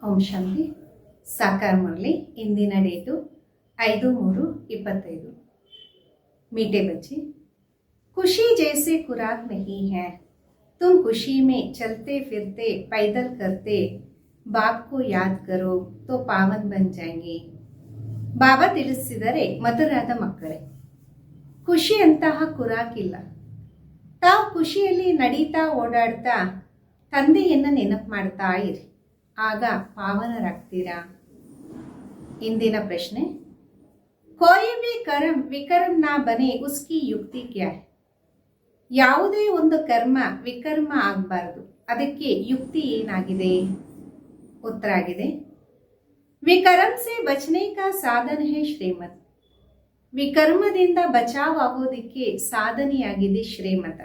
ಓಂ ಶಾಂತಿ ಸಾಕಾರ ಮುರಳಿ ಇಂದಿನ ಡೇಟು 5/3/25। मीठे बच्चे, खुशी जैसे खुराक नहीं है। तुम खुशी में चलते फिरते पैदल करते बाप को याद करो तो पावन बन जाएंगे। ಬಾಬಾ ತಿಳಿಸಿದರೆ ಮಧುರಾದ ಮಕ್ಕಳೇ, ಖುಷಿಯಂತಹ ಖುರಾಕಿಲ್ಲ. ತಾವು ಖುಷಿಯಲ್ಲಿ ನಡೀತಾ ಓಡಾಡ್ತಾ ತಂದೆಯನ್ನು ನೆನಪು ಮಾಡ್ತಾ ಇರಿ, ಆಗ ಪಾವನರಾಗ್ತೀರಾ. ಇಂದಿನ ಪ್ರಶ್ನೆ, कोई भी कर्म विकर्म ना बने उसकी युक्ति क्या है? ಯಾವುದೇ ಒಂದು ಕರ್ಮ ವಿಕರ್ಮ ಆಗಬಾರದು, ಅದಕ್ಕೆ ಯುಕ್ತಿ ಏನಾಗಿದೆ? ಉತ್ತರ ಆಗಿದೆ, ವಿಕರ್ಮ से बचने का साधन है श्रीमत. ವಿಕರ್ಮದಿಂದ ಬಚಾವ್ ಆಗೋದಕ್ಕೆ ಸಾಧನೆಯಾಗಿದೆ ಶ್ರೀಮತ.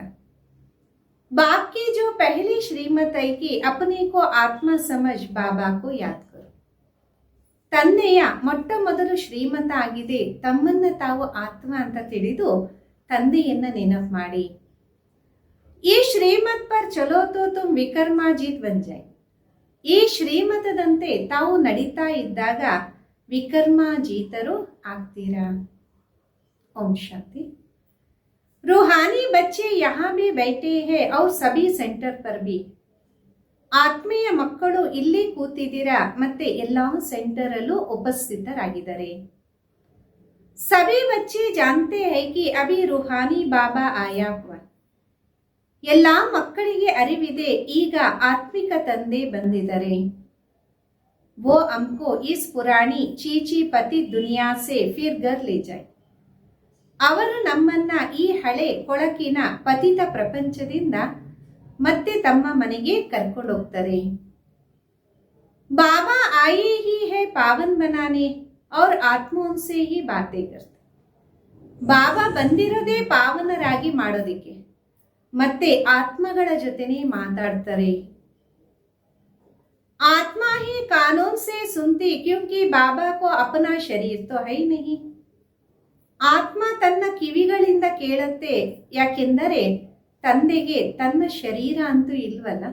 बाप की जो पहली श्रीमत है कि अपने को आत्मा समझ बाबा को याद करो. ತಂದೆಯ ಮೊಟ್ಟ ಮೊದಲು ಶ್ರೀಮತ ಆಗಿದೆ, ತಮ್ಮನ್ನ ತಾವು ಆತ್ಮ ಅಂತ ತಿಳಿದು ತಂದೆಯನ್ನ ನೆನಪು ಮಾಡಿ. ಈ ಶ್ರೀಮತ್ ಪರ್ ಚಲೋ ತೋ ತುಮ್ ವಿಕರ್ಮಾಜೀತ್ ಬನ್ ಜಾಯ್. ಈ ಶ್ರೀಮತದಂತೆ ತಾವು ನಡೀತಾ ಇದ್ದಾಗ ವಿಕರ್ಮಾಜೀತರು ಆಗ್ತೀರಾ. ಓಂ ಶಾಂತಿ. रूहानी बच्चे यहाँ भी बैठे हैं और सभी सेंटर पर भी. ಆತ್ಮೀಯ ಮಕ್ಕಳು ಇಲ್ಲಿ ಕೂತಿದ್ದೀರಾ, ಮತ್ತೆ ಎಲ್ಲ ಸೆಂಟರ್ ಅಲ್ಲೂ ಉಪಸ್ಥಿತರಾಗಿದ್ದಾರೆ. ಸಭಿ ಬಚ್ಚೆ ಜಾನ್ತೆ ಹೈ ಕಿ ಅಭಿ ರೂಹಾನಿ ಬಾಬಾ ಆಯಾ ಹುವಾ. ಎಲ್ಲ ಮಕ್ಕಳಿಗೆ ಅರಿವಿದೆ, ಈಗ ಆತ್ಮಿಕ ತಂದೆ ಬಂದಿದ್ದಾರೆ. वो हमको इस पुरानी चीची पति दुनिया से फिर घर ले जाए. ಅವರು ನಮ್ಮನ್ನ ಈ ಹಳೆ ಕೊಳಕಿನ ಪತಿತ ಪ್ರಪಂಚದಿಂದ ಮತ್ತೆ ತಮ್ಮ ಮನೆಗೆ ಕರ್ಕೊಂಡು ಹೋಗ್ತಾರೆ. ಬಾಬಾ ಆಯೇ ಹಿ ಹೈ ಪಾವನ್ ಬನಾನೆ और आत्मों से ही बातें करते. ಬಾಬಾ ಬಂದಿರೋದೇ ಪಾವನರಾಗಿ ಮಾಡೋದಿಕ್ಕೆ, ಮತ್ತೆ ಆತ್ಮಗಳ ಜೊತೆನೇ ಮಾತಾಡ್ತಾರೆ. आत्मा ही कानून से सुनती क्योंकि बाबा को अपना शरीर तो है ही नहीं. ಆತ್ಮ ತನ್ನ ಕಿವಿಗಳಿಂದ ಕೇಳುತ್ತೆ, ಯಾಕೆಂದರೆ ತಂದೆಗೆ ತನ್ನ ಶರೀರ ಅಂತೂ ಇಲ್ವಲ್ಲ.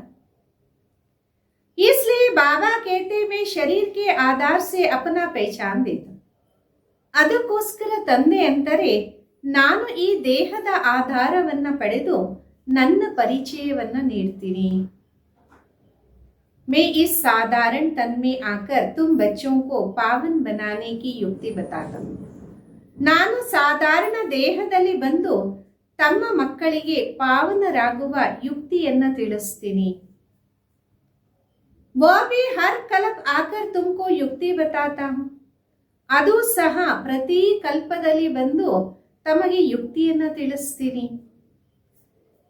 इसलिए बाबा कहते मैं शरीर के आधार से अपना पहचान देता. ಅದಕ್ಕೋಸ್ಕರ ತಂದೆ ಅಂತಾರೆ, ನಾನು ಈ ದೇಹದ ಆಧಾರವನ್ನ ಪಡೆದು ನನ್ನ ಪರಿಚಯವನ್ನ ನೀಡ್ತೀನಿ. मैं इस साधारण तन में आकर तुम बच्चों को पावन बनाने की युक्ति बताता हूं. ನಾನು ಸಾಧಾರಣ ದೇಹದಲ್ಲಿ ಬಂದು ತಮ್ಮ ಮಕ್ಕಳಿಗೆ ಪಾವನರಾಗುವ ಯುಕ್ತಿಯನ್ನ ತಿಳಿಸ್ತೀನಿ. वो भी हर कल्प आकर तुमको युक्ति बताता हूं. ಅದು ಸಹ ಪ್ರತಿ ಕಲ್ಪದಲ್ಲಿ ಬಂದು ತಮಗೆ ಯುಕ್ತಿಯನ್ನ ತಿಳಿಸ್ತೀನಿ.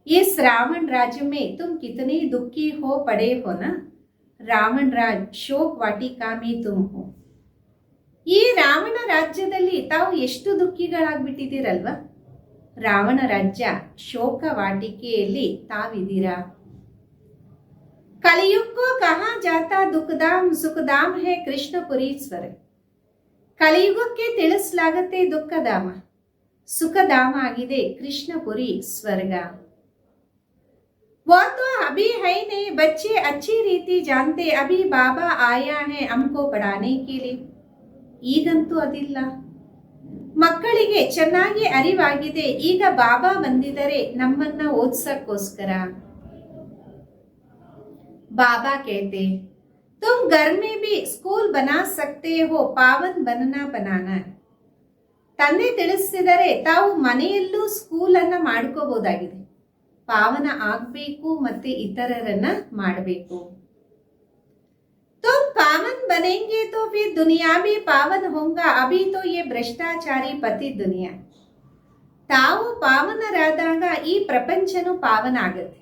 इस रावण राज्य में तुम कितने दुखी हो पड़े हो ना. रावण राज शोक वाटिका में तुम हो. ಈ ರಾವಣ ರಾಜ್ಯದಲ್ಲಿ ತಾವು ಎಷ್ಟು ದುಃಖಿಗಳಾಗ್ಬಿಟ್ಟಿದ್ದೀರಲ್ವ. ರಾವಣ ರಾಜ್ಯ ಶೋಕ ವಾಟಿಕೆಯಲ್ಲಿ ತಾವಿದ್ದೀರಾ. ಕಲಿಯುಗಕ್ಕೂ ಕಹಾ ಜಾತಾ ದುಃಖಧಾಮ್ ಸುಖಧಾಮ್ ಹೇ ಕೃಷ್ಣಪುರೀಶ್ವರ. ಕಲಿಯುಗಕ್ಕೆ ತಿಳಿಸಲಾಗತ್ತೆ ದುಃಖಧಾಮ, ಸುಖಧಾಮ ಆಗಿದೆ ಕೃಷ್ಣಪುರಿ ಸ್ವರ್ಗ. वो तो अभी है नहीं, बच्चे अच्छी रीति जानते अभी बाबा आया है हमको पढ़ाने के लिए. ಈಗಂತೂ ಅದಿಲ್ಲ. ಮಕ್ಕಳಿಗೆ ಚೆನ್ನಾಗಿ ಅರಿವಾಗಿದೆ, ಈಗ ಬಾಬಾ ಬಂದಿದ್ದಾರೆ ನಮ್ಮನ್ನ ಓದ್ಸಕ್ಕೋಸ್ಕರ. बाबा कहते तुम घर में भी स्कूल बना सकते हो, पावन बनना बनाना. ತಂದೆ ತಿಳಿಸಿದರೆ ತಾವು ಮನೆಯಲ್ಲೂ ಸ್ಕೂಲ್ ಅನ್ನ ಮಾಡ್ಕೋಬಹುದಾಗಿದೆ, ಪಾವನ ಆಗ್ಬೇಕು ಮತ್ತೆ ಇತರರನ್ನ ಮಾಡಬೇಕು. तुम पावन बनेंगे तो फिर दुनिया भी पावन होगा. अभी तो ये भ्रष्टाचारी पति दुनिया. ತಾವು ಪಾವನರಾದಾಗ ಈ ಪ್ರಪಂಚನು ಪಾವನ ಆಗುತ್ತೆ.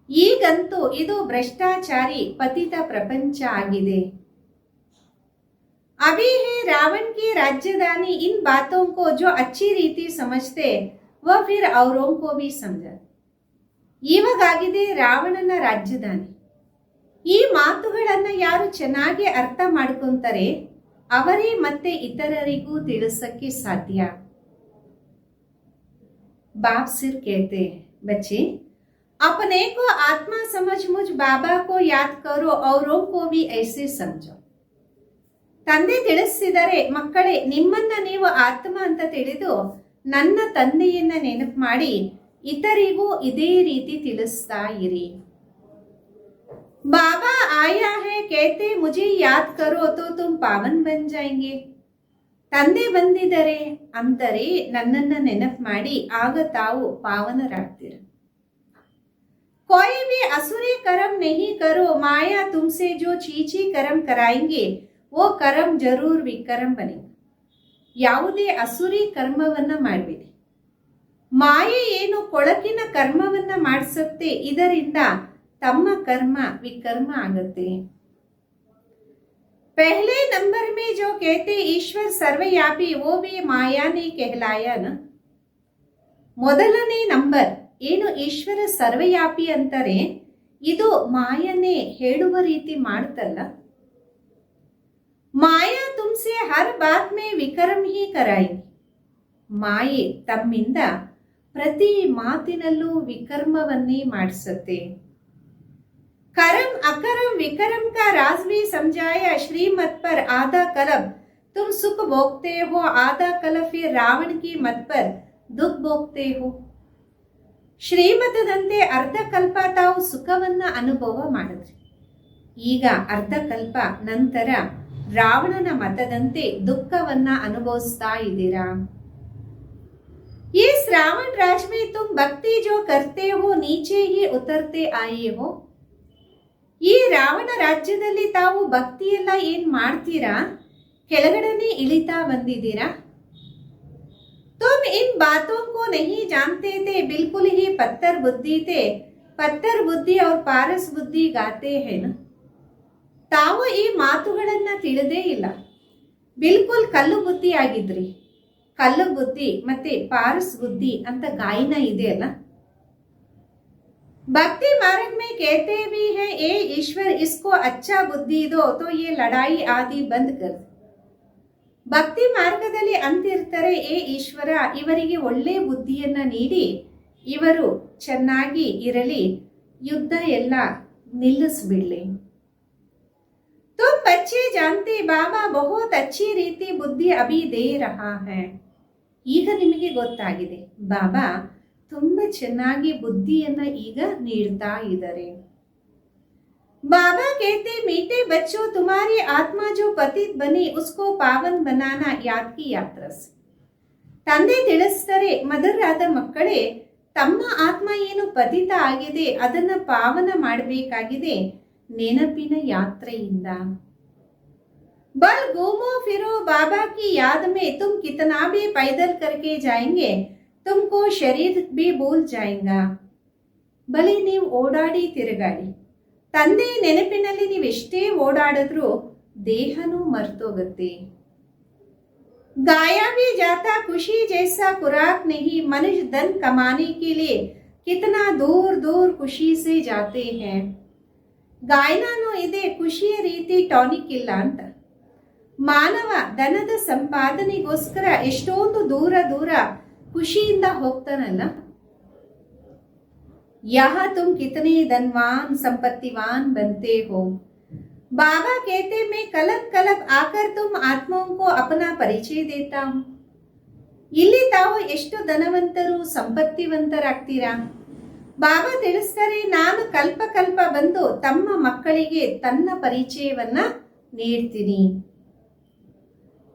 ಈಗಂತೂ ಇದು ಭ್ರಷ್ಟಾಚಾರಿ ಪತಿತ ಪ್ರಪಂಚ ಆಗಿದೆ. अभी है रावण की राजधानी. इन बातों को जो अच्छी रीति समझते वह फिर औरों को भी समझा. ಇವಾಗಿದೆ ರಾವಣನ ರಾಜಧಾನಿ. ಈ ಮಾತುಗಳನ್ನ ಯಾರು ಚೆನ್ನಾಗಿ ಅರ್ಥ ಮಾಡ್ಕೊಂತಾರೆ ಅವರೇ ಮತ್ತೆ ಇತರರಿಗೂ ತಿಳಿಸಕ್ಕೆ ಸಾಧ್ಯ. बाप सिर कहते हैं बच्चे अपने को आत्मा समझ मुझ बाबा को याद करो औरों को भी ऐसे समझो. ತಂದೆ ತಿಳಿಸಿದರೆ ಮಕ್ಕಳೇ ನಿಮ್ಮನ್ನ ನೀವು ಆತ್ಮ ಅಂತ ತಿಳಿದು ನನ್ನ ತಂದೆಯನ್ನ ನೆನಪು ಮಾಡಿ ಇತರಿಗೂ ಇದೇ ರೀತಿ ತಿಳಿಸ್ತಾ ಇರಿ. ಬಾಬಾ ಆಯಾ ಹೈ ಕೇತೆ ಮುಜೆ ಯಾದ್ ಕರೋ ತೋ ತುಮ್ ಪಾವನ್ ಬನ್ ಜಾಯೆಂಗೆ. ತಂದೆ ಬಂದಿದ್ದಾರೆ ಅಂದರೆ ನನ್ನನ್ನ ನೆನಪು ಮಾಡಿ ಆಗ ತಾವು ಪಾವನರಾಗ್ತೀರ. कोई भी असुरी कर्म नहीं करो, माया तुमसे जो चीची कर्म कराएंगे वो कर्म जरूर विकर्म बनेगा. ಯಾವುದೇ ಅಸುರಿ ಕರ್ಮವನ್ನ ಮಾಡಬೇಡಿ. ಮಾಯೆ ಏನು ಕೊಳಕಿನ ಕರ್ಮವನ್ನ ಮಾಡಿಸುತ್ತೆ, ಇದರಿಂದ ತಮ್ಮ ಕರ್ಮ ವಿಕರ್ಮ ಆಗುತ್ತೆ. पहले नंबर में जो कहते ईश्वर सर्वव्यापी वो भी माया ने कहलाया ना. ಮೊದಲನೇ ನಂಬರ್ ಏನು ಈಶ್ವರ ಸರ್ವವ್ಯಾಪಿ ಅಂತಾರೆ, ಇದು ಮಾಯನೇ ಹೇಳುವ ರೀತಿ ಮಾಡುತ್ತಲ್ಲ. ಮಾಯಾ ತುಮ್ಸೆ ಹರ್ ಬಾತ್ ಮೇ ವಿಕರ್ಮ ಹಿ ಕರಾಯಿ. ಮಾಯೆ ತಮ್ಮಿಂದ ಪ್ರತಿ ಮಾತಿನಲ್ಲೂ ವಿಕರ್ಮವನ್ನೇ ಮಾಡಿಸುತ್ತೆ. करम अकरम विकरम का राज भी समझाया श्रीमत पर आधा कलब तुम सुख भोगते हो, आधा कलब फिर रावण की मत पर दुख भोगते हो. ಶ್ರೀಮತದಂತೆ ಅರ್ಧ ಕಲ್ಪ ತಾವು ಸುಖವನ್ನ ಅನುಭವ ಮಾಡಿದ್ರಿ, ಈಗ ಅರ್ಧ ಕಲ್ಪ ನಂತರ ರಾವಣನ ಮತದಂತೆ ದುಃಖವನ್ನ ಅನುಭವಿಸ್ತಾ ಇದ್ದೀರಾ. इस रावण राज में तुम भक्ति जो करते हो नीचे ही उतरते आए हो. ಈ ರಾವಣ ರಾಜ್ಯದಲ್ಲಿ ತಾವು ಭಕ್ತಿಯೆಲ್ಲ ಏನ್ ಮಾಡ್ತೀರಾ, ಕೆಳಗಡೆನೆ ಇಳಿತಾ ಬಂದಿದ್ದೀರಾ. तुम इन बातों को नहीं जानते थे, बिल्कुल ही पत्थर बुद्धि थे. पत्थर बुद्धि और पारस बुद्धि गाते हैं ना. ತಾವು ಈ ಮಾತುಗಳನ್ನ ತಿಳಿದೇ ಇಲ್ಲ, ಬಿಲ್ಕುಲ್ ಕಲ್ಲು ಬುದ್ಧಿ ಆಗಿದ್ರಿ. ಕಲ್ಲು ಬುದ್ಧಿ ಮತ್ತೆ ಪಾರಸ್ ಬುದ್ಧಿ ಅಂತ ಗಾಯನ ಇದೆ ಅಲ್ಲ. भक्ति मार्ग में कहते भी हैं ए ईश्वर इसको अच्छा बुद्धि दो तो ये लड़ाई आदि बंद कर. ಭಕ್ತಿ ಮಾರ್ಗದಲ್ಲಿ ಅಂತಿರ್ತಾರೆ, ಏ ಈಶ್ವರ ಇವರಿಗೆ ಒಳ್ಳೆ ಬುದ್ಧಿಯನ್ನ ನೀಡಿ ಇವರು ಚೆನ್ನಾಗಿ ಇರಲಿ, ಯುದ್ಧ ಎಲ್ಲ ನಿಲ್ಲಿಸ್ಬಿಡ್ಲಿ. तुम बच्चे जानते बाबा बहुत अच्छी ರೀತಿ ಬುದ್ಧಿ ಅಭಿ ದೇ ರಹಾ ಹೈ. ಈಗ ನಿಮಗೆ ಗೊತ್ತಾಗಿದೆ ಬಾಬಾ ತುಂಬಾ ಚೆನ್ನಾಗಿ ಬುದ್ಧಿಯನ್ನ ಈಗ ನೀಡ್ತಾ ಇದ್ದಾರೆ. बाबा कहते मीठे बच्चों तुम्हारी आत्मा जो पतित बनी उसको पावन बनाना याद की यात्रा से. ತಂದೆ ತಿಳಿಸ್ತಾರೆ, ಮಧುರಾದ ಮಕ್ಕಳೇ ತಮ್ಮ ಆತ್ಮ ಏನು ಪತಿತ ಆಗಿದೆ ಅದನ್ನ ಪಾವನ ಮಾಡಬೇಕಾಗಿದೆ ನೆನಪಿನ ಯಾತ್ರೆಯಿಂದ. बल घूमो फिरो बाबा की याद में तुम कितना भी पैदल करके जाएंगे तुमको शरीर भी भूल जाएगा. ಬಲಿ ನೀವು ಓಡಾಡಿ ತಿರುಗಾಡಿ, ತಂದೆ ನೆನಪಿನಲ್ಲಿ ನೀವೆಷ್ಟೇ ಓಡಾಡಿದ್ರೂ ದೇಹನೂ ಮರ್ತೋಗುತ್ತೆ. गाया भी जाता खुशी जैसा खुराक नहीं, मनुष्य धन कमाने के लिए कितना दूर दूर खुशी से जाते हैं. ಗಾಯನೂ ಇದೆ, ಖುಷಿಯ ರೀತಿ ಟಾನಿಕ್ ಇಲ್ಲ ಅಂತ. ಮಾನವ ಧನದ ಸಂಪಾದನೆಗೋಸ್ಕರ ಎಷ್ಟೊಂದು ದೂರ ದೂರ ಖುಷಿಯಿಂದ ಹೋಗ್ತಾನಲ್ಲ. यहाँ तुम कितने धनवान संपत्तिवान बनते हो. बाबा कहते मैं कलब कलब आकर तुम आत्माओं को अपना परिचय देता हूं. ಇಲ್ಲಿ ತಾವು ಎಷ್ಟು ಧನವಂತರು ಸಂಪತ್ತಿವಂತರಾಗ್ತೀರಾ. ಬಾಬಾ ತಿಳಿಸ್ತಾರೆ, ನಾನು ಕಲ್ಪ ಕಲ್ಪ ಬಂದು ತಮ್ಮ ಮಕ್ಕಳಿಗೆ ತನ್ನ ಪರಿಚಯವನ್ನ ನೀಡ್ತೀನಿ.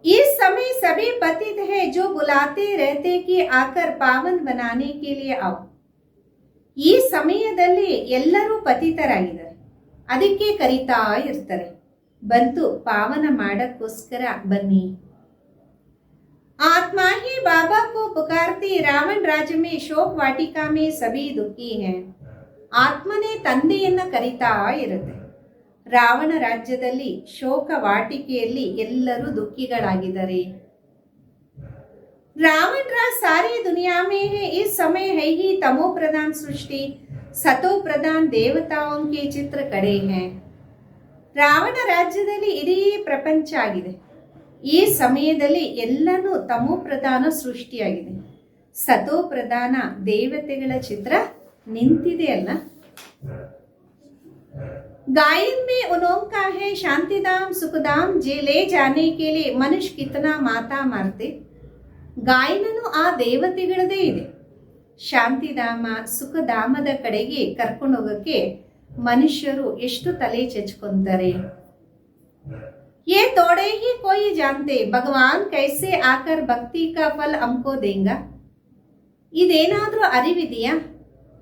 इस समय सभी पतित है जो बुलाते रहते कि आकर पावन बनाने के लिए आओ. ಈ ಸಮಯದಲ್ಲಿ ಎಲ್ಲರೂ ಪತಿತರಾಗಿದ್ದಾರೆ, ಅದಕ್ಕೆ ಕರೀತಾ ಇರ್ತಾರೆ, ಬಂತು ಪಾವನ ಮಾಡಕ್ಕೋಸ್ಕರ ಬನ್ನಿ. आत्मा ही बाबा को पुकारती रावण राज्य में शोक वाटिका में सभी दुखी हैं. ಆತ್ಮನೇ ತಂದೆಯನ್ನ ಕರೀತಾ ಇರುತ್ತೆ. ರಾವಣ ರಾಜ್ಯದಲ್ಲಿ ಶೋಕ ವಾಟಿಕೆಯಲ್ಲಿ ಎಲ್ಲರೂ ದುಃಖಿಗಳಾಗಿದ್ದಾರೆ. रावण राज सारी दुनिया में है. इस समय है ही तमो प्रधान सृष्टि, सतो प्रधान देवताओं के चित्र खड़े हैं. ರಾವಣ ರಾಜ್ಯದಲ್ಲಿ ಇಡೀ ಪ್ರಪಂಚ ಆಗಿದೆ. ಈ ಸಮಯದಲ್ಲಿ ಎಲ್ಲನೂ ತಮೋ ಪ್ರಧಾನ ಸೃಷ್ಟಿಯಾಗಿದೆ, ಸತೋ ಪ್ರಧಾನ ದೇವತೆಗಳ ಚಿತ್ರ ನಿಂತಿದೆ ಅಲ್ಲ. गायन में उन्हों का है शांतिधाम सुखधाम जे ले जाने के लिए मनुष्य कितना माता मारते. ಗಾಯನನು ಆ ದೇವತೆಗಳದೇ ಇದೆ. ಶಾಂತಿಧಾಮ ಸುಖಧಾಮದ ಕಡೆಗೆ ಕರ್ಕೊಂಡು ಹೋಗಕ್ಕೆ ಮನುಷ್ಯರು ಎಷ್ಟು ತಲೆ ಚೆಚ್ಕೊಂತಾರೆ. ये थोड़े ही कोई जानते भगवान कैसे आकर भक्ति का फल हमको देंगा. ಇದೇನಾದ್ರೂ ಅರಿವಿದೆಯಾ?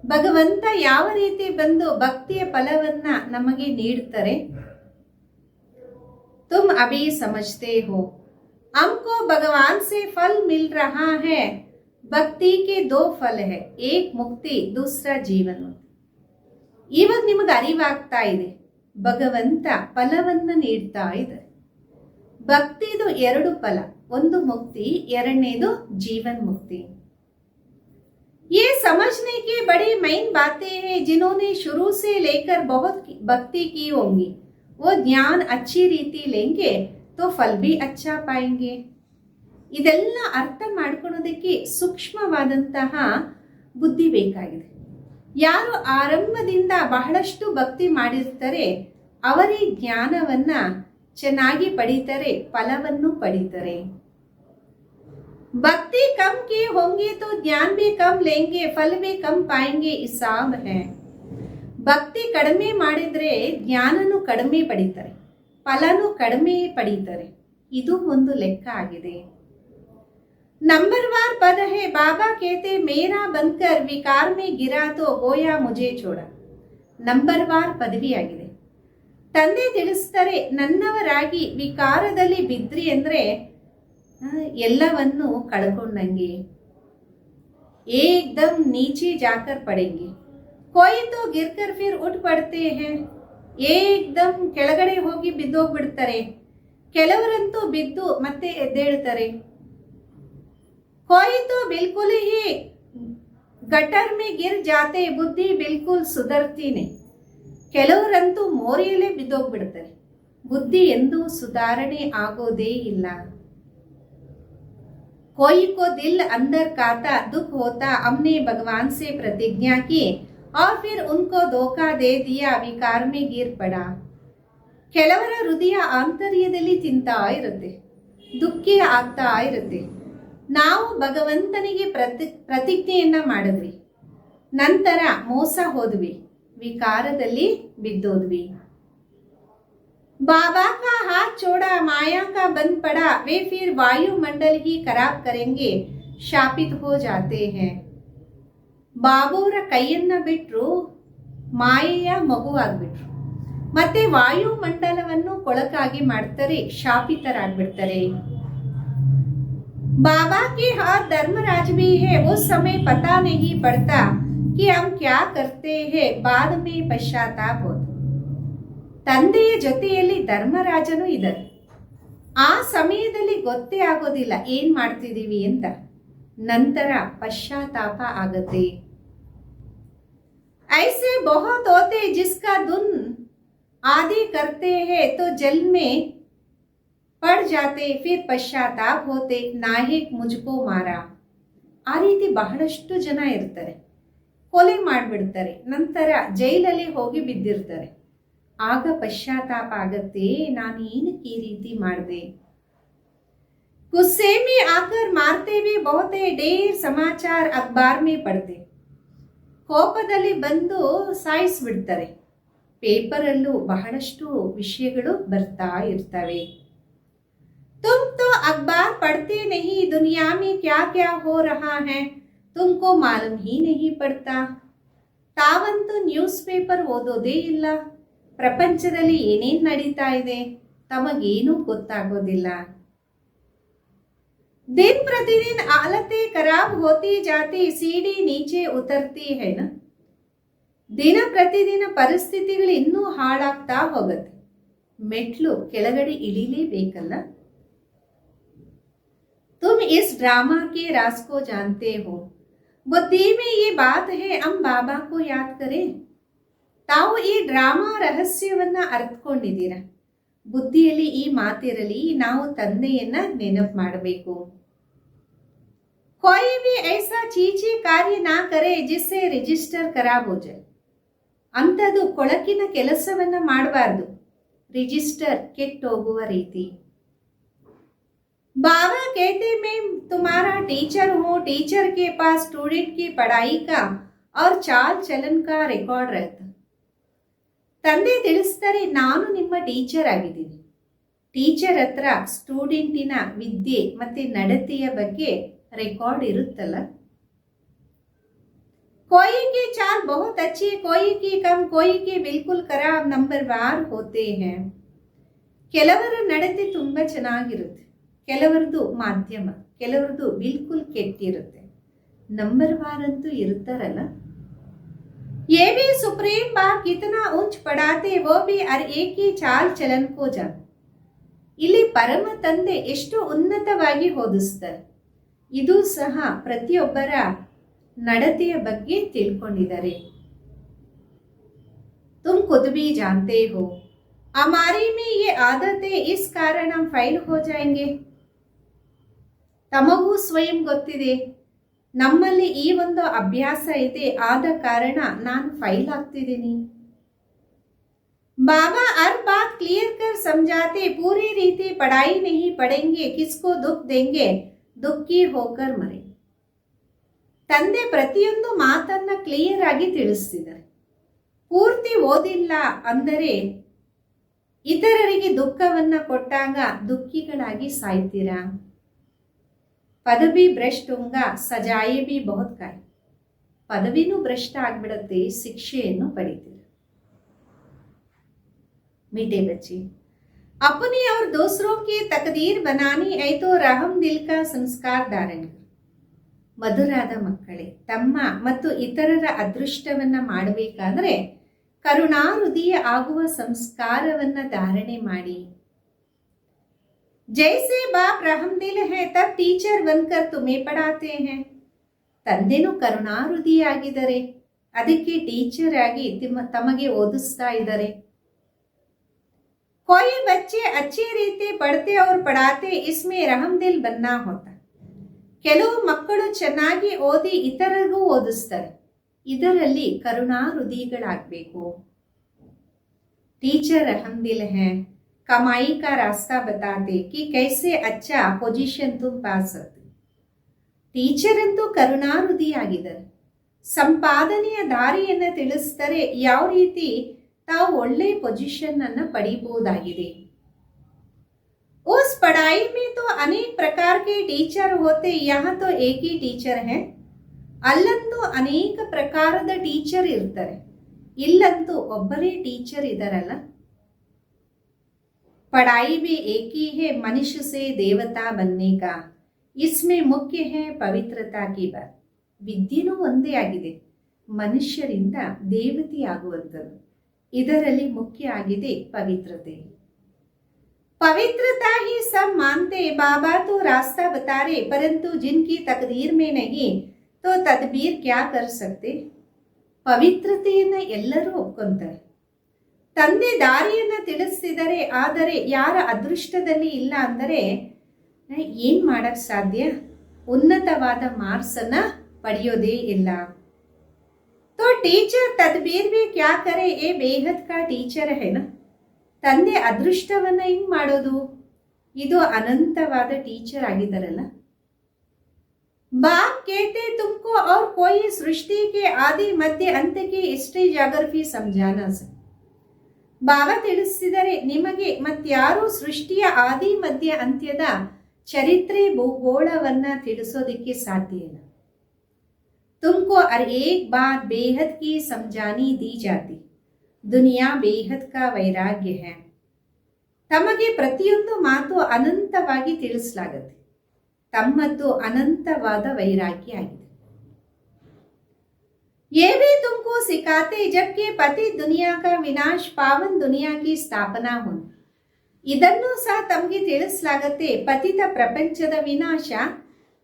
ಭಗವಂತ ಯಾವ ರೀತಿ ಬಂದು ಭಕ್ತಿಯ ಫಲವನ್ನ ನಮಗೆ ನೀಡ್ತಾರೆ. तुम अभी समझते हो हमको भगवान से फल मिल रहा है. भक्ति के दो फल है, एक मुक्ति दूसरा जीवन. ಇವಾಗ ನಿಮಗೆ ಅರಿವಾಗ್ತಾ ಇದೆ, ಭಗವಂತ ಫಲವನ್ನ ನೀಡ್ತಾ ಇದೆ. ಭಕ್ತಿದು ಎರಡು ಫಲ, ಒಂದು ಮುಕ್ತಿ, ಎರಡನೇದು ಜೀವನ್ ಮುಕ್ತಿ. ये समझने की बड़ी मेन बातें हैं जिन्होंने शुरू से लेकर बहुत भक्ति की होंगी वो ज्ञान अच्छी रीति लेंगे तो फल भी अच्छा पाएंगे. ಇದೆಲ್ಲ ಅರ್ಥ ಮಾಡ್ಕೊಳ್ಳೋದಕ್ಕೆ ಸೂಕ್ಷ್ಮವಾದಂತಹ ಬುದ್ಧಿ ಬೇಕಾಗಿದೆ. ಯಾರು ಆರಂಭದಿಂದ ಬಹಳಷ್ಟು ಭಕ್ತಿ ಮಾಡಿರ್ತಾರೆ ಅವರೇ ಜ್ಞಾನವನ್ನ ಚೆನ್ನಾಗಿ ಪಡೀತಾರೆ, ಫಲವನ್ನು ಪಡೀತಾರೆ. भक्ति कम किए होंगे तो ज्ञान भी कम लेंगे फल भी कम पाएंगे हिसाब है. ಭಕ್ತಿ ಕಡಿಮೆ ಮಾಡಿದ್ರೆ ಜ್ಞಾನನು ಕಡಿಮೆ ಪಡೀತಾರೆ, ಫಲನು ಕಡಿಮೆ ಪಡೀತಾರೆ. ಇದು ಒಂದು ಲೆಕ್ಕ ಆಗಿದೆ. ನಂಬರ್ವಾರ್ ಪದ है बाबा कहते मेरा बनकर विकार में गिरा तो गोया मुझे छोड़ा. ನಂಬರ್ವಾರ್ ಪದವಿ ಆಗಿದೆ. ತಂದೆ ತಿಳಿಸ್ತಾರೆ, ನನ್ನವರಾಗಿ ವಿಕಾರದಲ್ಲಿ ಬಿದ್ರಿ ಅಂದ್ರೆ ಎಲ್ಲವನ್ನು ಕಳ್ಕೊಂಡಂಗೆ. एकदम नीचे जाकर पड़ेंगे. कोई तो गिरकर फिर उठ पड़ते हैं. एकदम ಕೆಳಗಡೆ ಹೋಗಿ ಬಿದ್ದೋಗ್ಬಿಡ್ತಾರೆ. ಕೆಲವರಂತೂ ಬಿದ್ದು ಮತ್ತೆ ಎದ್ದೇಳ್ತಾರೆ. कोई तो बिल्कुल ही गटर में गिर जाते बुद्धि बिल्कुल सुधरती नहीं. ಕೆಲವರಂತೂ ಮೋರಿಯಲ್ಲೇ ಬಿದ್ದೋಗ್ಬಿಡ್ತಾರೆ, ಬುದ್ಧಿ ಎಂದೂ ಸುಧಾರಣೆ ಆಗೋದೇ ಇಲ್ಲ. कोई को दिल अंदर काता दुख होता हमने भगवान से प्रतिज्ञा की और फिर उनको धोखा दे दिया विकार में गिर पड़ा. ಕೆಲವರ ಹೃದಯ ಆಂತರ್ಯದಲ್ಲಿ ತಿಂತಾ ಇರುತ್ತೆ, ದುಃಖಿ ಆಗ್ತಾ ಇರುತ್ತೆ. ನಾವು ಭಗವಂತನಿಗೆ ಪ್ರತಿಜ್ಞೆಯನ್ನ ಮಾಡಿದ್ವಿ, ನಂತರ ಮೋಸ ಹೋದ್ವಿ, ವಿಕಾರದಲ್ಲಿ ಬಿದ್ದೋದ್ವಿ. बाबा का हाथ छोड़ा माया का बंद पड़ा वे फिर वायुमंडल ही खराब करेंगे शापित हो जाते हैं. ಬಾಬುವರ ಕೈಯನ್ನ ಬಿಟ್ರು ಮಾಯೆಯ ಮಗುವಾಗ್ಬಿಟ್ರು, ಮತ್ತೆ ವಾಯುಮಂಡಲವನ್ನು ಕೊಳಕಾಗಿ ಮಾಡ್ತಾರೆ, ಶಾಪಿತರಾಗ್ಬಿಡ್ತಾರೆ. बाबा के हाथ धर्मराज भी है उस समय पता नहीं पड़ता कि हम क्या करते हैं बाद में पश्चाताप होता. ತಂದೆಯ ಜೊತೆಯಲ್ಲಿ ಧರ್ಮರಾಜನು ಇದ್ದಾರೆ, ಆ ಸಮಯದಲ್ಲಿ ಗೊತ್ತೇ ಆಗೋದಿಲ್ಲ ಏನ್ ಮಾಡ್ತಿದೀವಿ ಅಂತ, ನಂತರ ಪಶ್ಚಾತ್ತಾಪ ಆಗತ್ತೆ. ऐसे बहुत होते जिसका धुन आदि करते हैं तो जल में पड़ जाते फिर पश्चाताप होते नायक मुझको मारा. ಆ ರೀತಿ ಬಹಳಷ್ಟು ಜನ ಇರ್ತಾರೆ, ಕೊಲೆ ಮಾಡ್ಬಿಡ್ತಾರೆ, ನಂತರ ಜೈಲಲ್ಲಿ ಹೋಗಿ ಬಿದ್ದಿರ್ತಾರೆ. ಆಗ ಪಶ್ಚಾತ್ತಾಪ ಆಗತ್ತೆ, ನಾನು ಏನಕ್ಕೆ ಈ ರೀತಿ ಮಾಡಿದೆ. गुस्से में आकर मारते भी बहुत ढेर समाचार अखबार में पढ़ते. ಕೋಪದಲ್ಲಿ ಬಂದು ಸಾಯಿಸ್ಬಿಡ್ತಾರೆ, ಪೇಪರಲ್ಲೂ ಬಹಳಷ್ಟು ವಿಷಯಗಳು ಬರ್ತಾ ಇರ್ತವೆ. तुम तो अखबार पढ़ते नहीं दुनिया में क्या क्या हो रहा है तुमको मालूम ही नहीं पड़ता. ತಾವಂತೂ ನ್ಯೂಸ್ ಪೇಪರ್ ಓದೋದೇ ಇಲ್ಲ, ಪ್ರಪಂಚದಲ್ಲಿ ಏನೇನ್ ನಡೀತಾ ಇದೆ ತಮಗೇನೂ ಗೊತ್ತಾಗೋದಿಲ್ಲ. दिन प्रतिदिन हालतें खराब होती जाती सीढ़ी नीचे उतरती है ना. ದಿನ ಪ್ರತಿದಿನ ಪರಿಸ್ಥಿತಿಗಳು ಇನ್ನೂ ಹಾಳಾಗ್ತಾ ಹೋಗುತ್ತೆ, ಮೆಟ್ಲು ಕೆಳಗಡೆ ಇಳಿಲೇಬೇಕಲ್ಲ. तुम इस ड्रामा के राज को जानते हो बुद्धि में ये बात है हम बाबा को याद करें. ತಾವು ಈ ಡ್ರಾಮಾ ರಹಸ್ಯವನ್ನ ಅರ್ಥಕೊಂಡಿದ್ದೀರಾ, ಬುದ್ಧಿಯಲ್ಲಿ ಈ ಮಾತಿರಲಿ, ನಾವು ತಂದೆಯನ್ನ ನೆನಪು ಮಾಡಬೇಕು. कोई भी ऐसा चीची कार्य ना करे जिससे ರಿಜಿಸ್ಟರ್ ಖರಾಬ್ हो जाए. ಅಂಥದ್ದು ಕೊಳಕಿನ ಕೆಲಸವನ್ನ ಮಾಡಬಾರ್ದು, ರಿಜಿಸ್ಟರ್ ಕೆಟ್ಟೋಗುವ ರೀತಿ. बाबा कहते मैं तुम्हारा टीचर हूँ, टीचर के पास स्टूडेंट की पढ़ाई का और चाल चलन का ರೆಕಾರ್ಡ್ रहता. ತಂದೆ ತಿಳಿಸ್ತಾರೆ, ನಾನು ನಿಮ್ಮ ಟೀಚರ್ ಆಗಿದ್ದೀನಿ. ಟೀಚರ್ ಹತ್ರ ಸ್ಟೂಡೆಂಟಿನ ವಿದ್ಯೆ ಮತ್ತೆ ನಡತೆಯ ಬಗ್ಗೆ ರೆಕಾರ್ಡ್ ಇರುತ್ತಲ್ಲ. कोई की चाल बहुत अच्छी, कोई की कम, कोई की बिल्कुल खराब, नंबरवार होते हैं. ಕೆಲವರ ನಡತೆ ತುಂಬಾ ಚೆನ್ನಾಗಿರುತ್ತೆ, ಕೆಲವರದು ಮಾಧ್ಯಮ, ಕೆಲವರದು ಬಿಲ್ಕುಲ್ ಕೆಟ್ಟಿರುತ್ತೆ. ನಂಬರ್ವಾರ್ ಅಂತೂ ಇರ್ತಾರಲ್ಲ. ये भी सुप्रीम बाप कितना ऊंच पढ़ाते वो भी हर एक की चाल चलन को जान. ಇಲ್ಲಿ ಪರಮ ತಂದೆ ಎಷ್ಟು ಉನ್ನತವಾಗಿ ಓದಿಸ್ತಾರೆ, ಇದು ಸಹ ಪ್ರತಿಯೊಬ್ಬರ ನಡತೆಯ ಬಗ್ಗೆ ತಿಳ್ಕೊಂಡಿದ್ದಾರೆ. तुम खुद भी जानते हो हमारी में ये आदत है, इस कारण हम ಫೈಲ್ हो जाएंगे. ತಮಗೂ ಸ್ವಯಂ ಗೊತ್ತಿದೆ, ನಮ್ಮಲ್ಲಿ ಈ ಒಂದು ಅಭ್ಯಾಸ ಇದೆ, ಆದ ಕಾರಣ ನಾನು ಫೈಲ್ ಆಗ್ತಿದ್ದೀನಿ. बाबा हर बात क्लियर कर समझाते, पूरी रीति पढ़ाई नहीं पढ़ेंगे किसको दुख देंगे, दुखी होकर मरे. ತಂದೆ ಪ್ರತಿಯೊಂದು ಮಾತನ್ನ ಕ್ಲಿಯರ್ ಆಗಿ ತಿಳಿಸ್ತಿದ್ದಾರೆ. ಪೂರ್ತಿ ಓದಿಲ್ಲ ಅಂದರೆ ಇತರರಿಗೆ ದುಃಖವನ್ನ ಕೊಟ್ಟಾಗ ದುಃಖಿಗಳಾಗಿ ಸಾಯ್ತೀರಾ. ಪದವಿ ಭ್ರಷ್ಟ ಹೋಂಗಾ ಸಜಾಯೆ ಬಿ ಬಹುತ್ ಕಾಯ್. ಪದವಿನೂ ಭ್ರಷ್ಟ ಆಗ್ಬಿಡತ್ತೆ, ಶಿಕ್ಷೆಯನ್ನು ಪಡಿತೀರ. मीठे बच्चे, अपनी और दूसरों की तकदीर बनानी है तो रहम दिल का संस्कार धारण कर. ಮಧುರಾದ ಮಕ್ಕಳೇ, ತಮ್ಮ ಮತ್ತು ಇತರರ ಅದೃಷ್ಟವನ್ನ ಮಾಡಬೇಕಾದ್ರೆ ಕರುಣಾಹೃದಯ ಆಗುವ ಸಂಸ್ಕಾರವನ್ನ ಧಾರಣೆ ಮಾಡಿ. जैसे बाप रहमदिल है तब टीचर बनकर तुम्हें पढ़ाते हैं. ತಂದೆನೂ ಕರುಣಾಹೃದಯ ಆಗಿದ್ದಾರೆ, ಅದಕ್ಕೆ ಟೀಚರ್ ಆಗಿ ತಮಗೆ ಓದಿಸ್ತಾ ಇದ್ದಾರೆ. कोई बच्चे अच्छी रीति पढ़ते और पढ़ाते, इसमें रहमदिल बनना होता. ಕೆಲವು ಮಕ್ಕಳು ಚೆನ್ನಾಗಿ ಓದಿ ಇತರರಿಗೂ ಓದಿಸ್ತಾರೆ, ಇದರಲ್ಲಿ ಕರುಣಾಹೃದಯಗಳಾಗಬೇಕು. टीचर रहमदिल है, कमाई का रास्ता बताते कि कैसे अच्छा पोजीशन तुम पा सकते. ಟೀಚರ್ ಅಂತೂ ಕರುಣಾಹೃದಯ ಆಗಿದ್ದಾರೆ, ಸಂಪಾದನೆಯ ದಾರಿಯನ್ನು ತಿಳಿಸ್ತಾರೆ, ಯಾವ ರೀತಿ ತಾವು ಒಳ್ಳೆ ಪೊಸಿಷನ್ ಅನ್ನ ಪಡಿಬಹುದಾಗಿದೆ. उस पढ़ाई में तो अनेक प्रकार के टीचर होते, यहाँ तो एक ही टीचर है. ಅಲ್ಲಂತೂ ಅನೇಕ ಪ್ರಕಾರದ ಟೀಚರ್ ಇರ್ತಾರೆ, ಇಲ್ಲಂತೂ ಒಬ್ಬರೇ ಟೀಚರ್ ಇದಾರಲ್ಲ. पढ़ाई भी एक ही है, मनुष्य से देवता बनने का. इसमें मुख्य है पवित्रता की बात. ವಿದ್ಯೆನೂ ಒಂದೇ ಆಗಿದೆ, ಮನುಷ್ಯರಿಂದ ದೇವತೆ ಆಗುವಂಥದ್ದು. ಇದರಲ್ಲಿ ಮುಖ್ಯ ಆಗಿದೆ ಪವಿತ್ರತೆ. पवित्रता ही सब मानते, बाबा तो रास्ता बता रहे, परंतु जिनकी तकदीर में नहीं तो तदबीर क्या कर सकते. ಪವಿತ್ರತೆಯನ್ನ ಎಲ್ಲರೂ ಒಪ್ಕೊಂತಾರೆ, ತಂದೆ ದಾರಿಯನ್ನ ತಿಳಿಸ್ತಿದ್ದಾರೆ, ಆದರೆ ಯಾರ ಅದೃಷ್ಟದಲ್ಲಿ ಇಲ್ಲ ಅಂದರೆ ಏನ್ ಮಾಡಕ್ ಸಾಧ್ಯ, ಉನ್ನತವಾದ ಮಾರ್ಕ್ಸ್ ಅನ್ನ ಪಡೆಯೋದೇ ಇಲ್ಲ. तो टीचर तदबीर भी क्या करे, ये बेहद का टीचर है ना. ತಂದೆ ಅದೃಷ್ಟವನ್ನ ಹಿಂಗ್ ಮಾಡೋದು, ಇದು ಅನಂತವಾದ ಟೀಚರ್ ಆಗಿದ್ದಾರಲ್ಲ. बाप कहते तुमको और कोई सृष्टि के आदि मध्य अंत की हिस्ट्री ಜಾಗ್ರಫಿ समझाना से. ಬಾಬಾ ತಿಳಿಸಿದರೆ, ನಿಮಗೆ ಮತ್ಯಾರು ಸೃಷ್ಟಿಯ ಆದಿ ಮಧ್ಯ ಅಂತ್ಯದ ಚರಿತ್ರೆ ಭೂಗೋಳವನ್ನ ತಿಳಿಸೋದಿಕ್ಕೆ ಸಾಧ್ಯ ಇಲ್ಲ. तुमको हर एक बात बेहद की समझानी दी जाती. दुनिया बेहद का वैराग्य है. ತಮಗೆ ಪ್ರತಿಯೊಂದು ಮಾತು ಅನಂತವಾಗಿ ತಿಳಿಸಲಾಗುತ್ತೆ, ತಮ್ಮದ್ದು ಅನಂತವಾದ ವೈರಾಗ್ಯ ಆಗಿದೆ. ये भी तुमको सिखाते जबकि पति दुनिया का विनाश, पावन दुनिया की स्थापना हो. ಇದನ್ನು ಸಹ ತಮಗೆ ತಿಳಿಸಲಾಗುತ್ತೆ, ಪತಿತ ಪ್ರಪಂಚದ ವಿನಾಶ,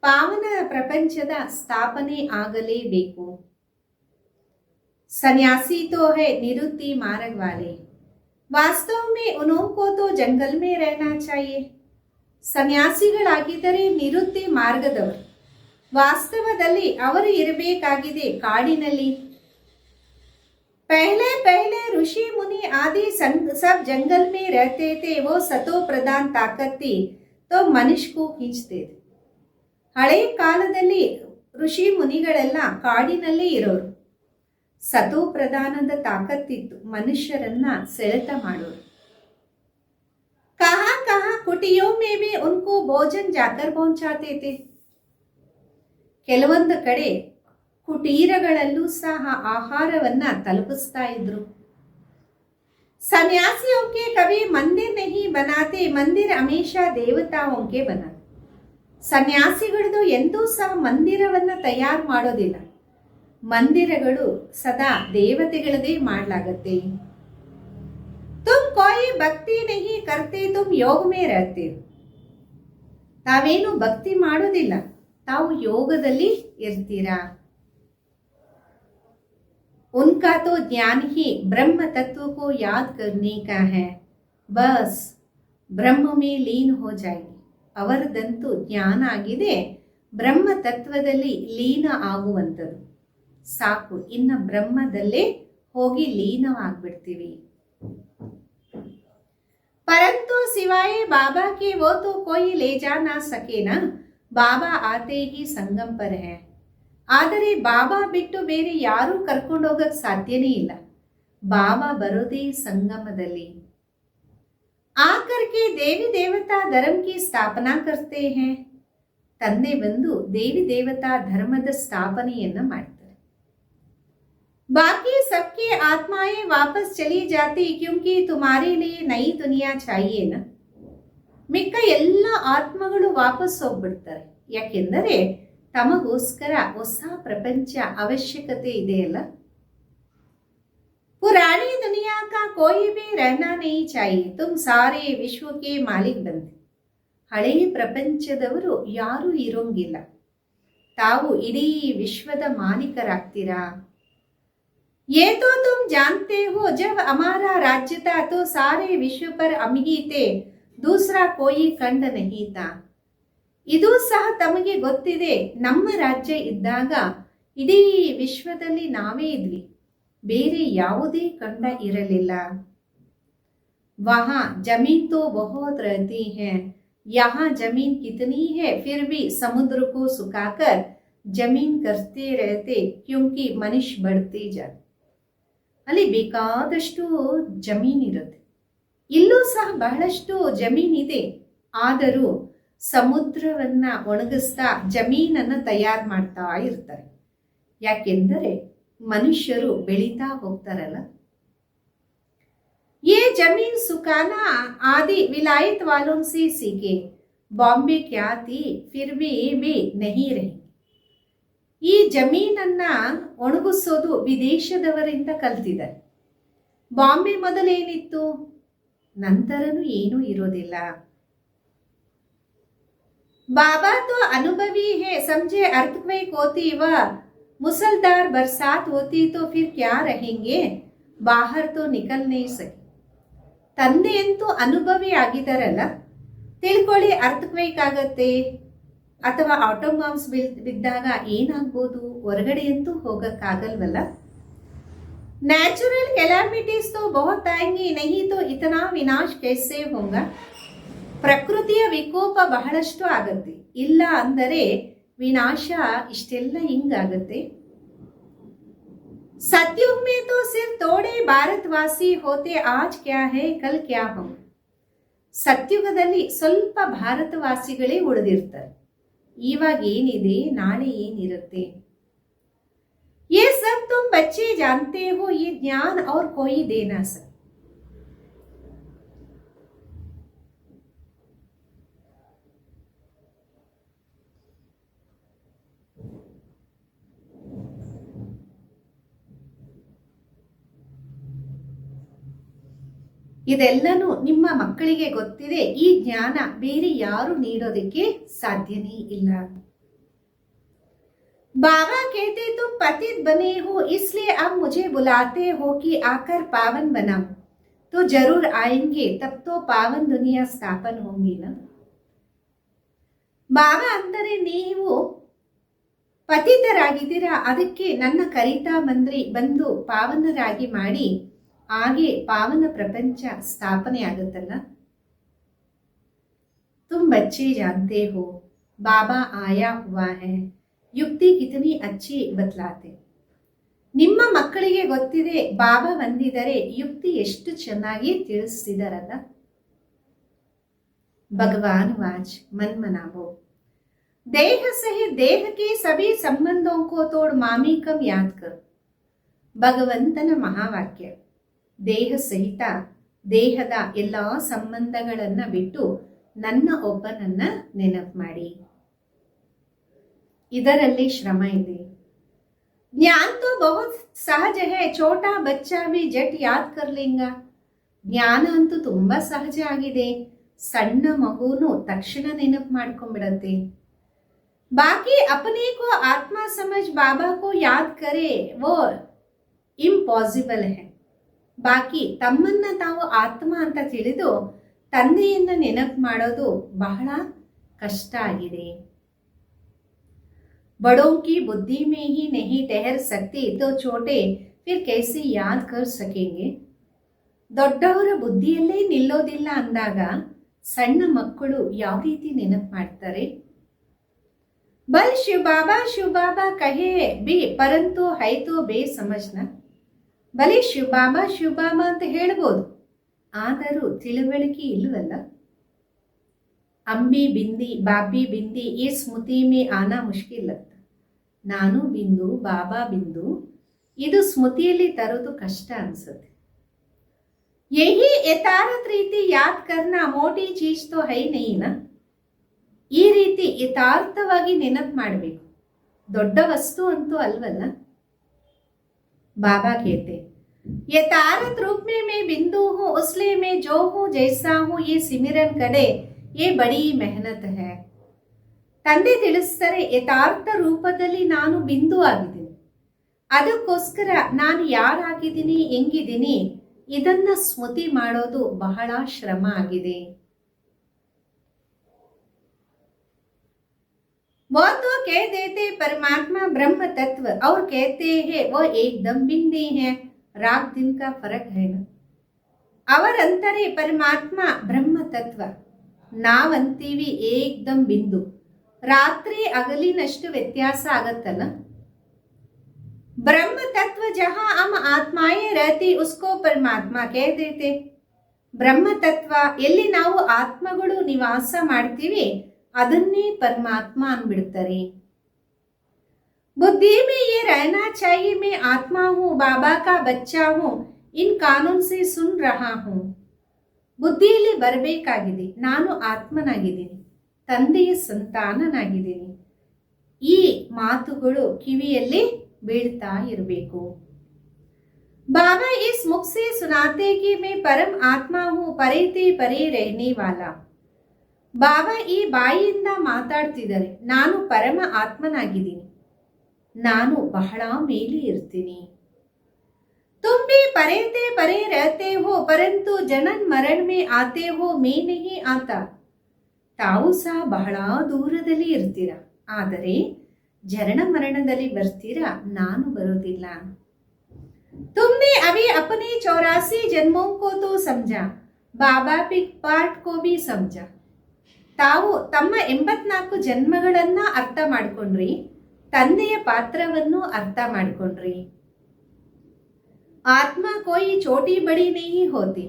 ಪಾವನ ಪ್ರಪಂಚದ ಸ್ಥಾಪನೆ ಆಗಲೇಬೇಕು. सन्यासी तो है निवृत्ति मार्ग वाले, वास्तव में उनको तो जंगल में रहना चाहिए. ಸನ್ಯಾಸಿಗಳಾಗಿದ್ದರೆ ನಿವೃತ್ತಿ ಮಾರ್ಗದವರು, ವಾಸ್ತವದಲ್ಲಿ ಅವರು ಇರಬೇಕಾಗಿದೆ ಕಾಡಿನಲ್ಲಿ. पहले पहले ऋषि मुनि आदि सब जंगल में रहते थे. वो सतो प्रधान ताकत थी तो मनुष्य को खींचते थे. ಹಳೆಯ ಕಾಲದಲ್ಲಿ ಋಷಿ ಮುನಿಗಳೆಲ್ಲ ಕಾಡಿನಲ್ಲೇ ಇರೋರು. ಸತೋ ಪ್ರಧಾನದ ತಾಕತ್ತಿತ್ತು, ಮನುಷ್ಯರನ್ನ ಸೆಳೆತ ಮಾಡೋರು. ಕಹಾ ಕಹಾ ಕುಟಿಯೋ ಮೇ ಭಿ ಉನ್ಕೋ ಭೋಜನ್ ಜಾಕರ್ ಪਹੁಂಚಾತೆ थे. ಕೆಲವೊಂದು ಕಡೆ ಕುಟೀರಗಳಲ್ಲೂ ಸಹ ಆಹಾರವನ್ನ ತಲುಪಿಸ್ತಾ ಇದ್ರು. ಸನ್ಯಾಸಿयों के कभी मंदिर नहीं बनाते, मंदिर हमेशा देवताओं के बनाते. ಸನ್ಯಾಸಿಗಳದು ಎಂದೂ ಸಹ ಮಂದಿರವನ್ನ ತಯಾರು ಮಾಡೋದಿಲ್ಲ, ಮಂದಿರಗಳು ಸದಾ ದೇವತೆಗಳದೇ ಮಾಡಲಾಗತ್ತೆ. ತುಮ್ ಕೋಯಿ ಭಕ್ತಿ ನಹಿ ಕರ್ತೆ, ತುಮ್ ಯೋಗ ಮೇ ರಹತೆ. ತಾವೇನು ಭಕ್ತಿ ಮಾಡೋದಿಲ್ಲ, ತಾವು ಯೋಗದಲ್ಲಿ ಇರ್ತೀರಾ. उनका तो ज्ञान ही ब्रह्म तत्व को याद करने का है, बस ब्रह्म में लीन हो जाएगी. ಅವರದಂತೂ ಜ್ಞಾನ ಆಗಿದೆ, ಬ್ರಹ್ಮ ತತ್ವದಲ್ಲಿ ಲೀನ ಆಗುವಂಥದ್ದು ಸಾಕು, ಇನ್ನು ಬ್ರಹ್ಮದಲ್ಲೇ ಹೋಗಿ ಲೀನವಾಗ್ಬಿಡ್ತೀವಿ. परंतु सिवाय बाबा के वो तो कोई ले जा ना सके ना. बाबा आते ही संगम पर है. ಆದರೆ ಬಾಬಾ ಬಿಟ್ಟು ಬೇರೆ ಯಾರೂ ಕರ್ಕೊಂಡೋಗಕ್ಕೆ ಸಾಧ್ಯನೇ ಇಲ್ಲ. ಬಾಬಾ ಬರೋದೇ ಸಂಗಮದಲ್ಲಿ. ಆಕರ್ ಕೆ ದೇವಿ ದೇವತಾ ಧರ್ಮ ಕಿ ಸ್ಥಾಪನಾ ಕರ್ತೆ ಹೈ. ತಂದೆ ಬಂದು ದೇವಿ ದೇವತಾ ಧರ್ಮದ ಸ್ಥಾಪನೆಯನ್ನ ಮಾಡ್ತಾರೆ. ಬಾಕಿ ಸಬ್ಕೆ ಆತ್ಮಾಯೇ ವಾಪಸ್ ಚಲಿ ಜಾತಿ ಕ್ಯೂಂಕಿ ತುಮಾರೆ ಲಿಯೇ ನೈ ದುನಿಯಾ ಚಾಹಿಯೇ ನಾ. ಮಿಕ್ಕ ಎಲ್ಲ ಆತ್ಮಗಳು ವಾಪಸ್ ಹೋಗ್ಬಿಡ್ತಾರೆ, ಯಾಕೆಂದರೆ ತಮಗೋಸ್ಕರ ಹೊಸ ಪ್ರಪಂಚ ಅವಶ್ಯಕತೆ ಇದೆಯಲ್ಲ. पुरानी दुनिया का कोई भी रहना नहीं चाहिए, तुम सारे विश्व के मालिक बनते. ಹಳೆಯ ಪ್ರಪಂಚದವರು ಯಾರೂ ಇರೋಂಗಿಲ್ಲ, ತಾವು ಇಡೀ ವಿಶ್ವದ ಮಾಲೀಕರಾಗ್ತೀರಾ. ये तो तुम जानते हो जब हमारा राज्य था तो सारे विश्व पर हम ही थे, दूसरा कोई खंड नहीं था. ಇದು ಸಹ ತಮಗೆ ಗೊತ್ತಿದೆ, ನಮ್ಮ ರಾಜ್ಯ ಇದ್ದಾಗ ಇಡೀ ವಿಶ್ವದಲ್ಲಿ ನಾವೇ ಇದ್ವಿ, ಬೇರೆ ಯಾವುದೇ ಖಂಡ ಇರಲಿಲ್ಲ. वहाँ जमीन तो बहुत रहती है, यहाँ जमीन कितनी है फिर भी समुद्र को सुखाकर जमीन करते रहते क्योंकि मनुष्य बढ़ते जाते. ಅಲ್ಲಿ ಬೇಕಾದಷ್ಟು ಜಮೀನಿರುತ್ತೆ, ಇಲ್ಲೂ ಸಹ ಬಹಳಷ್ಟು ಜಮೀನಿದೆ, ಆದರೂ ಸಮುದ್ರವನ್ನ ಒಣಗಿಸ್ತಾ ಜಮೀನನ್ನ ತಯಾರು ಮಾಡ್ತಾ ಇರ್ತಾರೆ. ಯಾಕೆಂದರೆ ಮನುಷ್ಯರು ಬೆಳೀತಾ ಹೋಗ್ತಾರಲ್ಲ. ये जमीन सुखाना आदि विलायत वालों से सीखे, बॉम्बे क्या थी फिर भी नहीं रही. ಈ ಜಮೀನನ್ನ ಒಣಗಿಸೋದು ವಿದೇಶದವರಿಂದ ಕಲ್ತಿದ್ದಾರೆ. ಬಾಂಬೆ ಮೊದಲೇನಿತ್ತು, ನಂತರನೂ ಏನೂ ಇರೋದಿಲ್ಲ. बाबा तो अनुभवी है, समझे अर्थक्वेक होती व मुसलधार बरसात होती तो फिर क्या रहेंगे, बाहर तो निकल नहीं सके. ತಂದೆ ಅಂತೂ ಅನುಭವಿ ಆಗಿದ್ದಾರಲ್ಲ, ತಿಳ್ಕೊಳ್ಳಿ ಅರ್ಥಕ್ವೇಕ್ ಆಗತ್ತೆ ಅಥವಾ ಆಟೋಮಾಮ್ಸ್ ಬಿದ್ದಾಗ ಏನಾಗ್ಬೋದು, ಹೊರಗಡೆ ಅಂತೂ ಹೋಗಕ್ಕಾಗಲ್ವಲ್ಲ. ನ್ಯಾಚುರಲ್ ಕೆಲಾಮಿಟೀಸ್ तो बहुत आएंगी, नहीं तो इतना विनाश कैसे होगा. ಪ್ರಕೃತಿಯ ವಿಕೋಪ ಬಹಳಷ್ಟು ಆಗತ್ತೆ, ಇಲ್ಲ ಅಂದರೆ ವಿನಾಶ ಇಷ್ಟೆಲ್ಲ ಹಿಂಗಾಗತ್ತೆ. सतयुग में तो सिर्फ थोड़े भारतवासी होते, आज क्या है कल क्या हो. ಸತ್ಯುಗದಲ್ಲಿ ಸ್ವಲ್ಪ ಭಾರತವಾಸಿಗಳೇ ಉಳಿದಿರ್ತಾರೆ, ಇವಾಗ ಏನಿದೆ ನಾಳೆ ಏನಿರುತ್ತೆ. ये सब तुम बच्चे जानते हो, ये ज्ञान और कोई दे ना सकता. ಇದೆಲ್ಲನೂ ನಿಮ್ಮ ಮಕ್ಕಳಿಗೆ ಗೊತ್ತಿದೆ, ಈ ಜ್ಞಾನ ಬೇರೆ ಯಾರು ನೀಡೋದಕ್ಕೆ ಸಾಧ್ಯನೇ ಇಲ್ಲ. बाबा कहते तुम पतित बने हो इसलिए अब मुझे बुलाते हो कि आकर पावन बनाओ, तो जरूर आएंगे, तब तो पावन दुनिया स्थापन होंगी ना. ಬಾಬಾ ಅಂದರೆ ನೀವು ಪತಿತರಾಗಿದ್ದೀರಾ, ಅದಕ್ಕೆ ನನ್ನ ಕರಿತಾ ಬಂದು ಪಾವನರಾಗಿ ಮಾಡಿ, ಹಾಗೆ ಪಾವನ ಪ್ರಪಂಚ ಸ್ಥಾಪನೆ ಆಗುತ್ತಲ್ಲ. तुम बच्चे जानते हो बाबा आया हुआ है, ಯುಕ್ತಿ ಕಿತನಿ ಅಚ್ಚಿ ಬದಲಾತೆ. ನಿಮ್ಮ ಮಕ್ಕಳಿಗೆ ಗೊತ್ತಿದೆ ಬಾಬಾ ಬಂದಿದ್ದಾರೆ, ಯುಕ್ತಿ ಎಷ್ಟು ಚೆನ್ನಾಗಿ ತಿಳಿಸ್ತಿದಾರಲ್ಲ. ಭಗವಾನ್ ವಾಚ್ मन मनावो, देह सहित देह के सभी संबंधों को तोड़ मामी कम याद कर. ಭಗವಂತನ ಮಹಾವಾಕ್ಯ, ದೇಹ ಸಹಿತ ದೇಹದ ಎಲ್ಲ ಸಂಬಂಧಗಳನ್ನ ಬಿಟ್ಟು ನನ್ನ ಒಬ್ಬನನ್ನ ನೆನಪು ಮಾಡಿ. ಇದರಲ್ಲಿ ಶ್ರಮ ಇದೆ. ज्ञान तो बहुत सहज है, छोटा बच्चा भी जट याद कर लेगा. ಜ್ಞಾನ ಅಂತೂ ತುಂಬಾ ಸಹಜ ಆಗಿದೆ, ಸಣ್ಣ ಮಗುನು ತಕ್ಷಣ ನೆನಪು ಮಾಡ್ಕೊಂಡ್ಬಿಡತ್ತೆ. ಬಾಕಿ अपने को आत्मा समझ बाबा को याद करे वो ಇಂಪಾಸಿಬಲ್ है. ಬಾಕಿ ತಮ್ಮನ್ನ ತಾವು ಆತ್ಮ ಅಂತ ತಿಳಿದು ತಂದೆಯನ್ನ ನೆನಪು ಮಾಡೋದು ಬಹಳ ಕಷ್ಟ ಆಗಿದೆ. बड़ों की बुद्धि में ही नहीं ठहर सकती तो छोटे फिर कैसे याद कर सकेंगे. ದೊಡ್ಡವರ ಬುದ್ಧಿಯಲ್ಲೇ ನಿಲ್ಲೋದಿಲ್ಲ ಅಂದಾಗ ಸಣ್ಣ ಮಕ್ಕಳು ಯಾವ ರೀತಿ ನೆನಪು ಮಾಡ್ತಾರೆ. ಬಲ್ ಶಿವ ಬಾಬಾ ಕಹೆ ಬಿ ಪರಂತು ಹೈತು ಬೇ ಸಮಜ್ನ. ಬಲಿ ಶಿವ ಬಾಬಾ ಅಂತ ಹೇಳ್ಬೋದು, ಆದರೂ ತಿಳುವಳಿಕೆ ಇಲ್ಲವಲ್ಲ. ಅಂಬಿ ಬಿಂದಿ ಬಾಬಿ ಬಿಂದಿ ಈ ಸ್ಮೃತಿ ಮೇ ಆನಾ ಮುಷ್ಕಿಲ್. ನಾನು ಬಿಂದು ಬಾಬಾ ಬಿಂದು ಇದು ಸ್ಮೃತಿಯಲ್ಲಿ ತರೋದು ಕಷ್ಟ ಅನ್ಸುತ್ತೆ. ಯಹಿ ಯಥಾರ್ಥ ರೀತಿ ಯಾದ್ ಕರ್ನಾ ಮೋಟಿ ಚೀಜ್ ತೋ ಹೈ ನಹಿನ. ಈ ರೀತಿ ಯಥಾರ್ಥವಾಗಿ ನೆನಪು ಮಾಡಬೇಕು, ದೊಡ್ಡ ವಸ್ತು ಅಂತೂ ಅಲ್ವಲ್ಲ. ಬಾಬಾ कहते यथार्थ रूप में मैं बिंदु हूँ, उसलिए मैं जो हूँ जैसा हूँ ये सिमरन करे ये बड़ी मेहनत है. ತಂದೆ ತಿಳಿಸ್ತಾರೆ, ಯಥಾರ್ಥ ರೂಪದಲ್ಲಿ ನಾನು ಬಿಂದು ಆಗಿದ್ದೀನಿ, ಅದಕ್ಕೋಸ್ಕರ ನಾನು ಯಾರಾಗಿದ್ದೀನಿ ಹೆಂಗಿದ್ದೀನಿ ಇದನ್ನ ಸ್ಮೃತಿ ಮಾಡೋದು ಬಹಳ ಶ್ರಮ ಆಗಿದೆ. वो तो कह देते परमात्मा ब्रह्म तत्व और कहते हैं वो एकदम बिंदी है, रात दिन का फर्क है ना. ಅವರಂತಾರೆ ಪರಮಾತ್ಮ ಬ್ರಹ್ಮ ತತ್ವ, ನಾವಂತೀವಿ ಏಕ್ದಮ್ ಬಿಂದು. ರಾತ್ರಿ ಹಗಲಿನಷ್ಟು ವ್ಯತ್ಯಾಸ ಆಗತ್ತಲ್ಲ. ಬ್ರಹ್ಮ ತತ್ವ ಜಹಾ हम आत्माएं रहती उसको परमात्मा कह देते. ಬ್ರಹ್ಮ ತತ್ವ ಎಲ್ಲಿ ನಾವು ಆತ್ಮಗಳು ನಿವಾಸ ಮಾಡ್ತೀವಿ ಅದನ್ನೇ ಪರಮಾತ್ಮ ಅನ್ಬಿಡ್ತಾರೆ. बुद्धि में ये रहना चाहिए मैं आत्मा हूँ, बाबा का बच्चा हूँ, इन कानून से सुन रहा हूँ. ಬುದ್ಧಿಯಲ್ಲಿ ಬರಬೇಕಾಗಿದೆ, ನಾನು ಆತ್ಮನಾಗಿದ್ದೀನಿ, ತಂದೆಯ ಸಂತಾನನಾಗಿದ್ದೀನಿ. ಈ ಮಾತುಗಳು ಕಿವಿಯಲ್ಲಿ ಬೀಳ್ತಾ ಇರಬೇಕು. ಬಾಬಾ इस मुख से सुनाते कि मैं परम आत्मा हूँ, परे परे रहने वाला. ಬಾಬಾ ಈ ಬಾಯಿಯಿಂದ ಮಾತಾಡ್ತಿದ್ದಾರೆ, ನಾನು ಪರಮ ಆತ್ಮನಾಗಿದ್ದೀನಿ, ನಾನು ಬಹಳ ಮೇಲೆ ಇರ್ತೀನಿ. तुम भी परे परे रहते हो परंतु जनन मरण में आते हो मैं नहीं आता. ತಾವು ಸಹ ಬಹಳ ದೂರದಲ್ಲಿ ಇರ್ತೀರ, ಆದರೆ ಜನನ ಮರಣದಲ್ಲಿ ಬರ್ತೀರಾ, ನಾನು ಬರೋದಿಲ್ಲ. तुमने अभी अपने 84 जन्मों को तो समझा, बाबा पिक पार्ट को भी समझा. ತಾವು ತಮ್ಮ 84 ಜನ್ಮಗಳನ್ನ ಅರ್ಥ ಮಾಡ್ಕೊಂಡ್ರಿ, ತಂದೆಯ ಪಾತ್ರವನ್ನು ಅರ್ಥ ಮಾಡ್ಕೊಂಡ್ರಿ. आत्मा कोई छोटी बड़ी नहीं होती,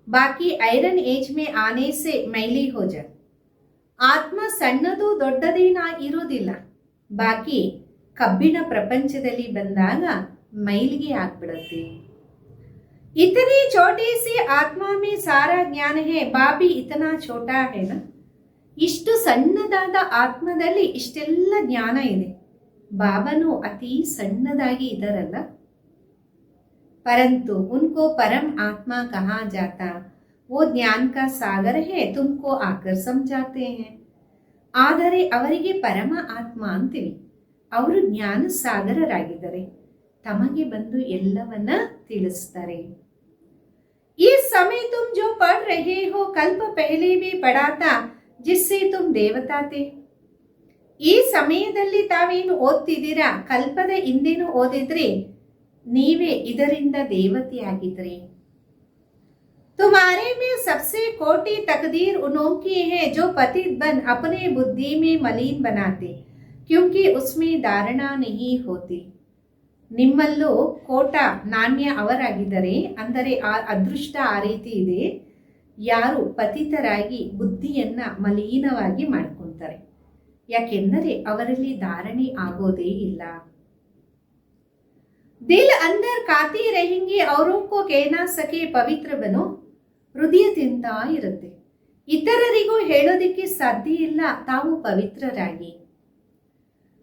बाकी आयरन एज में आने से मैली हो जाए. ಆತ್ಮ ಸಣ್ಣದು ದೊಡ್ಡದೇನ ಇರೋದಿಲ್ಲ, ಬಾಕಿ ಕಬ್ಬಿಣ ಪ್ರಪಂಚದಲ್ಲಿ ಬಂದಾಗ ಮೈಲಿಗೆ ಆಗ್ಬಿಡುತ್ತೆ. इतनी छोटी सी आत्मा में सारा ज्ञान है, बाबी इतना छोटा है ना. ಇಷ್ಟು ಸಣ್ಣದಾದ ಆತ್ಮದಲ್ಲಿ ಇಷ್ಟೆಲ್ಲ ಜ್ಞಾನ ಇದೆ, ಬಾಬನು ಅತಿ ಸಣ್ಣದಾಗಿ ಇದ್ದಾರಲ್ಲ. परंतु उनको परम आत्मा कहा जाता, वो ज्ञान का सागर है, तुमको आकर समझाते हैं. ಆದರೆ ಅವರಿಗೆ ಪರಮ ಆತ್ಮ ಅಂತೀವಿ, ಅವರು ಜ್ಞಾನ ಸಾಗರರಾಗಿದ್ದಾರೆ, ತಮಗೆ ಬಂದು ಎಲ್ಲವನ್ನ ತಿಳಿಸ್ತಾರೆ. इस समय तुम जो पढ़ रहे हो कल्प पहले भी पढ़ा था जिससे तुम देवता थे. ಈ ಸಮಯದಲ್ಲಿ ತಾವೇನು ಓದ್ತಿದ್ದೀರಾ, ಕಲ್ಪದ ಹಿಂದೇನು ಓದಿದ್ರಿ, ನೀವೇ ಇದರಿಂದ ದೇವತೆಯಾಗಿದ್ರಿ. तुम्हारे में सबसे कोटि तकदीर उन्हों की है जो पतित बन अपने बुद्धि में मलिन बनाते क्योंकि उसमें धारणा नहीं होती. ನಿಮ್ಮಲ್ಲೂ ಕೋಟ ನಾಣ್ಯ ಅವರಾಗಿದ್ದರೆ, ಅಂದರೆ ಆ ಅದೃಷ್ಟ ಆ ರೀತಿ ಇದೆ, ಯಾರು ಪತಿತರಾಗಿ ಬುದ್ಧಿಯನ್ನ ಮಲಿನವಾಗಿ ಮಾಡ್ಕೊತಾರೆ, ಯಾಕೆಂದರೆ ಅವರಲ್ಲಿ ಧಾರಣೆ ಆಗೋದೇ ಇಲ್ಲ. ದಿಲ್ ಅಂದರ್ ಕಾತಿ रहेंगे औरों को कह ना सके ಪವಿತ್ರ ಬನೋ, ಹೃದಯ ತಿಂತಾ ಇರುತ್ತೆ, ಇತರರಿಗೂ ಹೇಳೋದಿಕ್ಕೆ ಸಾಧ್ಯ ಇಲ್ಲ ತಾವು ಪವಿತ್ರರಾಗಿ.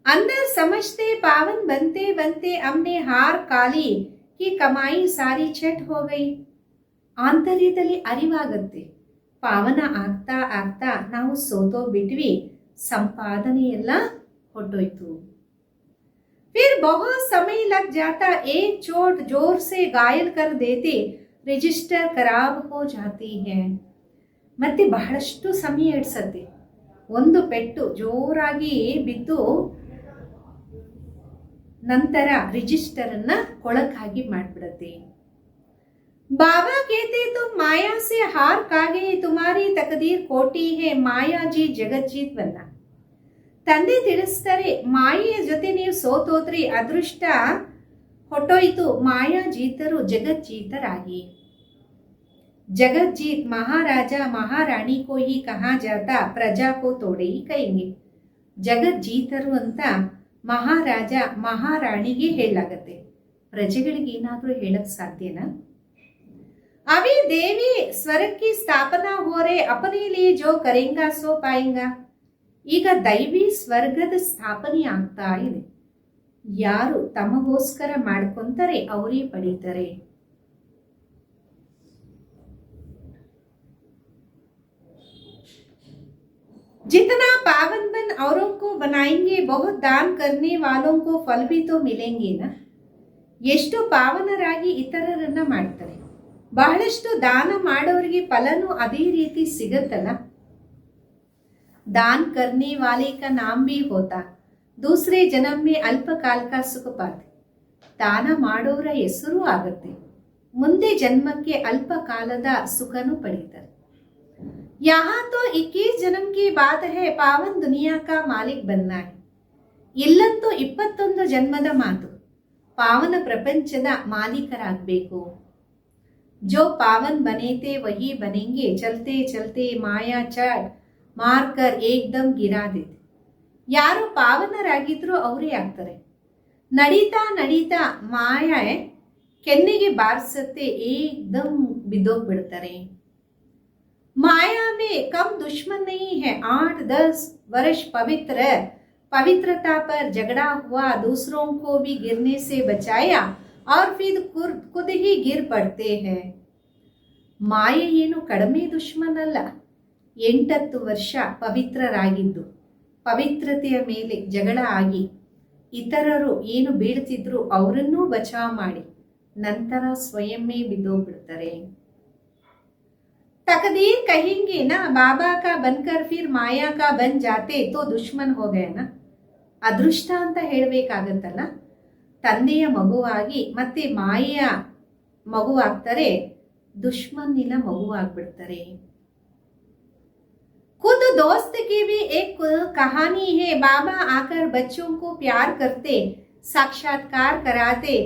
अंदर समझते पावन बनते बनते हमने हार काली की कमाई सारी छट हो गई. ಆಂತರ್ಯದಲ್ಲಿ ಅರಿವಾಗುತ್ತೆ, ಪಾವನ ಆಗ್ತಾ ಆಗ್ತಾ ನಾವು ಸೋತೋಗ್ಬಿಟ್ವಿ, ಸಂಪಾದನೆ ಎಲ್ಲ ಹೊಟ್ಟೋಯ್ತು. फिर बहुत समय लग जाता, एक चोट जोर से घायल कर देते, ರಿಜಿಸ್ಟರ್ ಖರಾಬ್ ಹೋ ಜಾತಿ ಹೈ. ಮತ್ತೆ ಬಹಳಷ್ಟು ಸಮಯ ಹಿಡಿಸತ್ತೆ, ಒಂದು ಪೆಟ್ಟು ಜೋರಾಗಿ ಬಿದ್ದು ನಂತರ ರಿಜಿಸ್ಟರ್ ಅನ್ನ ಕೊಳಕಾಗಿ ಮಾಡ್ಬಿಡತ್ತೆ. ಬಾಬಾ ಕೇತೆ ತುಮ್ ಮಾಯಾ ಸೆ ಹಾರ್ ಕಾಗೆ, ತುಮಾರಿ ತಕದೀರ್ ಕೋಟಿ ಹೇ, ಮಾಯಾಜಿ ಜಗಜ್ಜೀತ್ ಬನ್ನ. ತಂದೆ ತಿಳಿಸ್ತಾರೆ, ಮಾಯೆಯ ಜೊತೆ ನೀವು ಸೋತೋದ್ರಿ, ಅದೃಷ್ಟ ಹೊಟ್ಟೋಯ್ತು, ಮಾಯಾಜೀತರು ಜಗಜ್ಜೀತರಾಗಿ. जगतजीत महाराजा महारानी को ही कहा जाता, प्रजा को तोड़े ही कहेंगे. ಜಗಜ್ಜೀತರು ಅಂತ ಮಹಾರಾಜ ಮಹಾರಾಣಿಗೆ ಹೇಳಲಾಗತ್ತೆ, ಪ್ರಜೆಗಳಿಗೆ ಏನಾದರೂ ಹೇಳಕ್ ಸಾಧ್ಯನಾ? ಅವಿ ದೇವಿ ಸ್ವರ್ಗಕ್ಕೆ ಸ್ಥಾಪನಾ ಹೋರೆ, ಅಪನೆ ಲಿಯೇ ಜೋ ಕರೆಂಗಾ ಸೋ ಪಾಯೇಂಗಾ. ಈಗ ದೈವಿ ಸ್ವರ್ಗದ ಸ್ಥಾಪನೆ ಆಗ್ತಾ ಇದೆ, ಯಾರು ತಮಗೋಸ್ಕರ ಮಾಡ್ಕೊಂತಾರೆ ಅವರೇ ಪಡೀತಾರೆ. जितना पावन बन औरों को बनाएंगे, बहुत दान करने वालों को फल भी तो मिलेंगे ना. ಎಷ್ಟು ಪಾವನರಾಗಿ ಇತರರನ್ನ ಮಾಡ್ತಾರೆ, ಬಹಳಷ್ಟು ದಾನ ಮಾಡೋರಿಗೆ ಫಲನೂ ಅದೇ ರೀತಿ ಸಿಗತ್ತಲ್ಲ. दान करने वाले का नाम भी होता, दूसरे जन्म में अल्पकाल का सुख पाते. ದಾನ ಮಾಡೋರ ಹೆಸರು ಆಗತ್ತೆ, ಮುಂದೆ ಜನ್ಮಕ್ಕೆ ಅಲ್ಪ ಕಾಲದ ಸುಖನೂ ಪಡೀತಾರೆ. यहाँ तो 21 जन्म की बात है, पावन दुनिया का मालिक बनना है. ಇಲ್ಲಂತೂ 21 ಜನ್ಮದ ಮಾತು, ಪಾವನ ಪ್ರಪಂಚದ ಮಾಲೀಕರಾಗಬೇಕು. जो पावन बने थे वही बनेंगे, चलते चलते माया चढ़ मार कर एकदम गिरा देते. ಯಾರು ಪಾವನರಾಗಿದ್ರು ಅವರೇ ಆಗ್ತಾರೆ, ನಡೀತಾ ನಡೀತಾ ಮಾಯಾ ಕೆನ್ನೆಗೆ ಬಾರಿಸತ್ತೆ, ಏಕ್ದಮ್ ಬಿದ್ದೋಗ್ಬಿಡ್ತಾರೆ. माया में कम दुश्मन नहीं है, 8-10 वर्ष पवित्रता पर झगड़ा हुआ, दूसरों को भी गिरने से बचाया और फिर खुद ही गिर पड़ते हैं. ಮಾಯೆ ಏನು ಕಡಿಮೆ ದುಶ್ಮನ್ ಅಲ್ಲ, 8 ವರ್ಷ ಪವಿತ್ರರಾಗಿದ್ದು ಪವಿತ್ರತೆಯ ಮೇಲೆ ಜಗಳ ಆಗಿ ಇತರರು ಏನು ಬೀಳ್ತಿದ್ರು ಅವರನ್ನೂ ಬಚಾವ್ ಮಾಡಿ ನಂತರ ಸ್ವಯಂವೇ ಬಿದ್ದೋಗ್ಬಿಡ್ತಾರೆ. तकदीर कहेंगे ना, बाबा का बनकर फिर माया का बन जाते तो दुश्मन हो गए ना. ಅದೃಷ್ಟ ಅಂತ ಹೇಳಬೇಕಾಗತ್ತಲ್ಲ, ತಂದೆಯ ಮಗುವಾಗಿ ಮತ್ತೆ ಮಾಯೆಯ ಮಗುವಾಗ್ತಾರೆ, ದುಶ್ಮನ್ನಿನ ಮಗುವಾಗ್ಬಿಡ್ತಾರೆ. खुद दोस्त की भी एक कहानी है, बाबा आकर बच्चों को प्यार करते, साक्षात्कार कराते,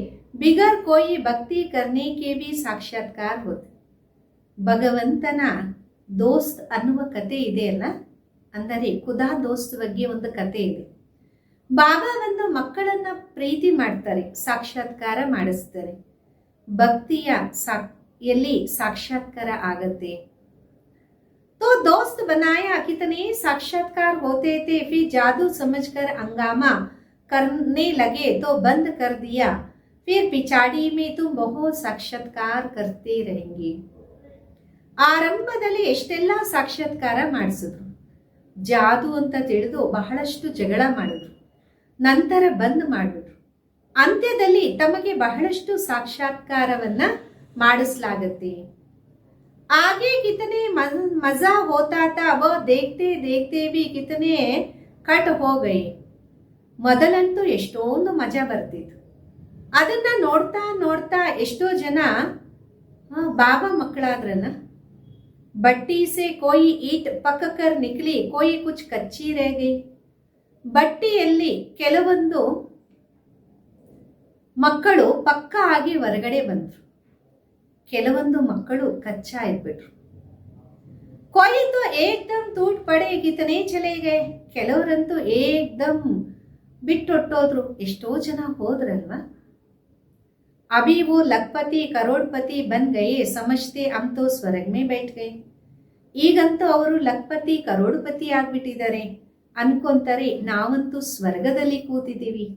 बिगर कोई भक्ति करने के भी साक्षात्कार होते. ಭಗವಂತನ ದೋಸ್ತ್ ಅನ್ನುವ ಕತೆ ಇದೆಯಲ್ಲ, ಅಂದರೆ ಖುದಾ ದೋಸ್ತ್ ಬಗ್ಗೆ ಒಂದು ಕತೆ ಇದೆ. ಬಾಬಾ ಒಂದು ಮಕ್ಕಳನ್ನ ಪ್ರೀತಿ ಮಾಡ್ತಾರೆ, ಸಾಕ್ಷಾತ್ಕಾರ ಮಾಡಿಸ್ತಾರೆ, ಭಕ್ತಿಯ ಎಲ್ಲಿ ಸಾಕ್ಷಾತ್ಕಾರ ಆಗತ್ತೆ. तो दोस्त बनाया, कितने साक्षात्कार होते थे, फिर जादू समझकर हंगामा करने लगे तो बंद कर दिया, फिर पिछाड़ी में तुम बहुत साक्षात्कार करते रहेंगे. ಆರಂಭದಲ್ಲಿ ಎಷ್ಟೆಲ್ಲ ಸಾಕ್ಷಾತ್ಕಾರ ಮಾಡಿಸಿದ್ರು, ಜಾದು ಅಂತ ತಿಳಿದು ಬಹಳಷ್ಟು ಜಗಳ ಮಾಡಿದ್ರು, ನಂತರ ಬಂದ್ ಮಾಡಿಬಿಟ್ರು, ಅಂತ್ಯದಲ್ಲಿ ತಮಗೆ ಬಹಳಷ್ಟು ಸಾಕ್ಷಾತ್ಕಾರವನ್ನ ಮಾಡಿಸಲಾಗತ್ತೆ. आगे कितने मजा होता था, वह देखते देखते भी कितने ಕಟ್ ಹೋಗೈ. ಮೊದಲಂತೂ ಎಷ್ಟೊಂದು ಮಜಾ ಬರ್ತಿತ್ತು. ಅದನ್ನ ನೋಡ್ತಾ ನೋಡ್ತಾ ಎಷ್ಟೋ ಜನ ಬಾಬಾ ಮಕ್ಕಳಾದ್ರಲ್ಲ. ಬಟ್ಟಿ ಸೆ ಕೋಯಿ ಈಟ್ ಪಕ್ಕಕರ್ ನಿಕ್ಲಿ ಕೋಯಿ ಕುಚ್ ಕಚ್ಚಿ ರೇ ಗೈ. ಬಟ್ಟಿಯಲ್ಲಿ ಕೆಲವೊಂದು ಮಕ್ಕಳು ಪಕ್ಕ ಆಗಿ ಹೊರಗಡೆ ಬಂದ್ರು, ಕೆಲವೊಂದು ಮಕ್ಕಳು ಕಚ್ಚಾ ಇದ್ಬಿಟ್ರು. ಕೊಯ್ದು ಏಕ್ದಮ್ ತೂಟ್ ಪಡೆ ಕಿತನೆ ಚಲೆಗೆ. ಕೆಲವರಂತೂ ಏಕ್ದಮ್ ಬಿಟ್ಟೊಟ್ಟೋದ್ರು, ಎಷ್ಟೋ ಜನ ಹೋದ್ರಲ್ವಾ. ಅಭಿ वो ಲಖಪತಿ ಕರೋಡ್ಪತಿ ಬನ್ ಗಯೆ ಸಮಜ್ತೆ ಹಮ್ ತೋ ಸ್ವರ್ಗ ಮೇ बैठ गए. ಈಗಂತೂ ಅವರು ಲಖಪತಿ ಕರೋಡ್ಪತಿ ಆಗ್ಬಿಟ್ಟಿದ್ದಾರೆ ಅನ್ಕೊಂತಾರೆ, ನಾವಂತೂ ಸ್ವರ್ಗದಲ್ಲಿ ಕೂತಿದ್ದೀವಿ.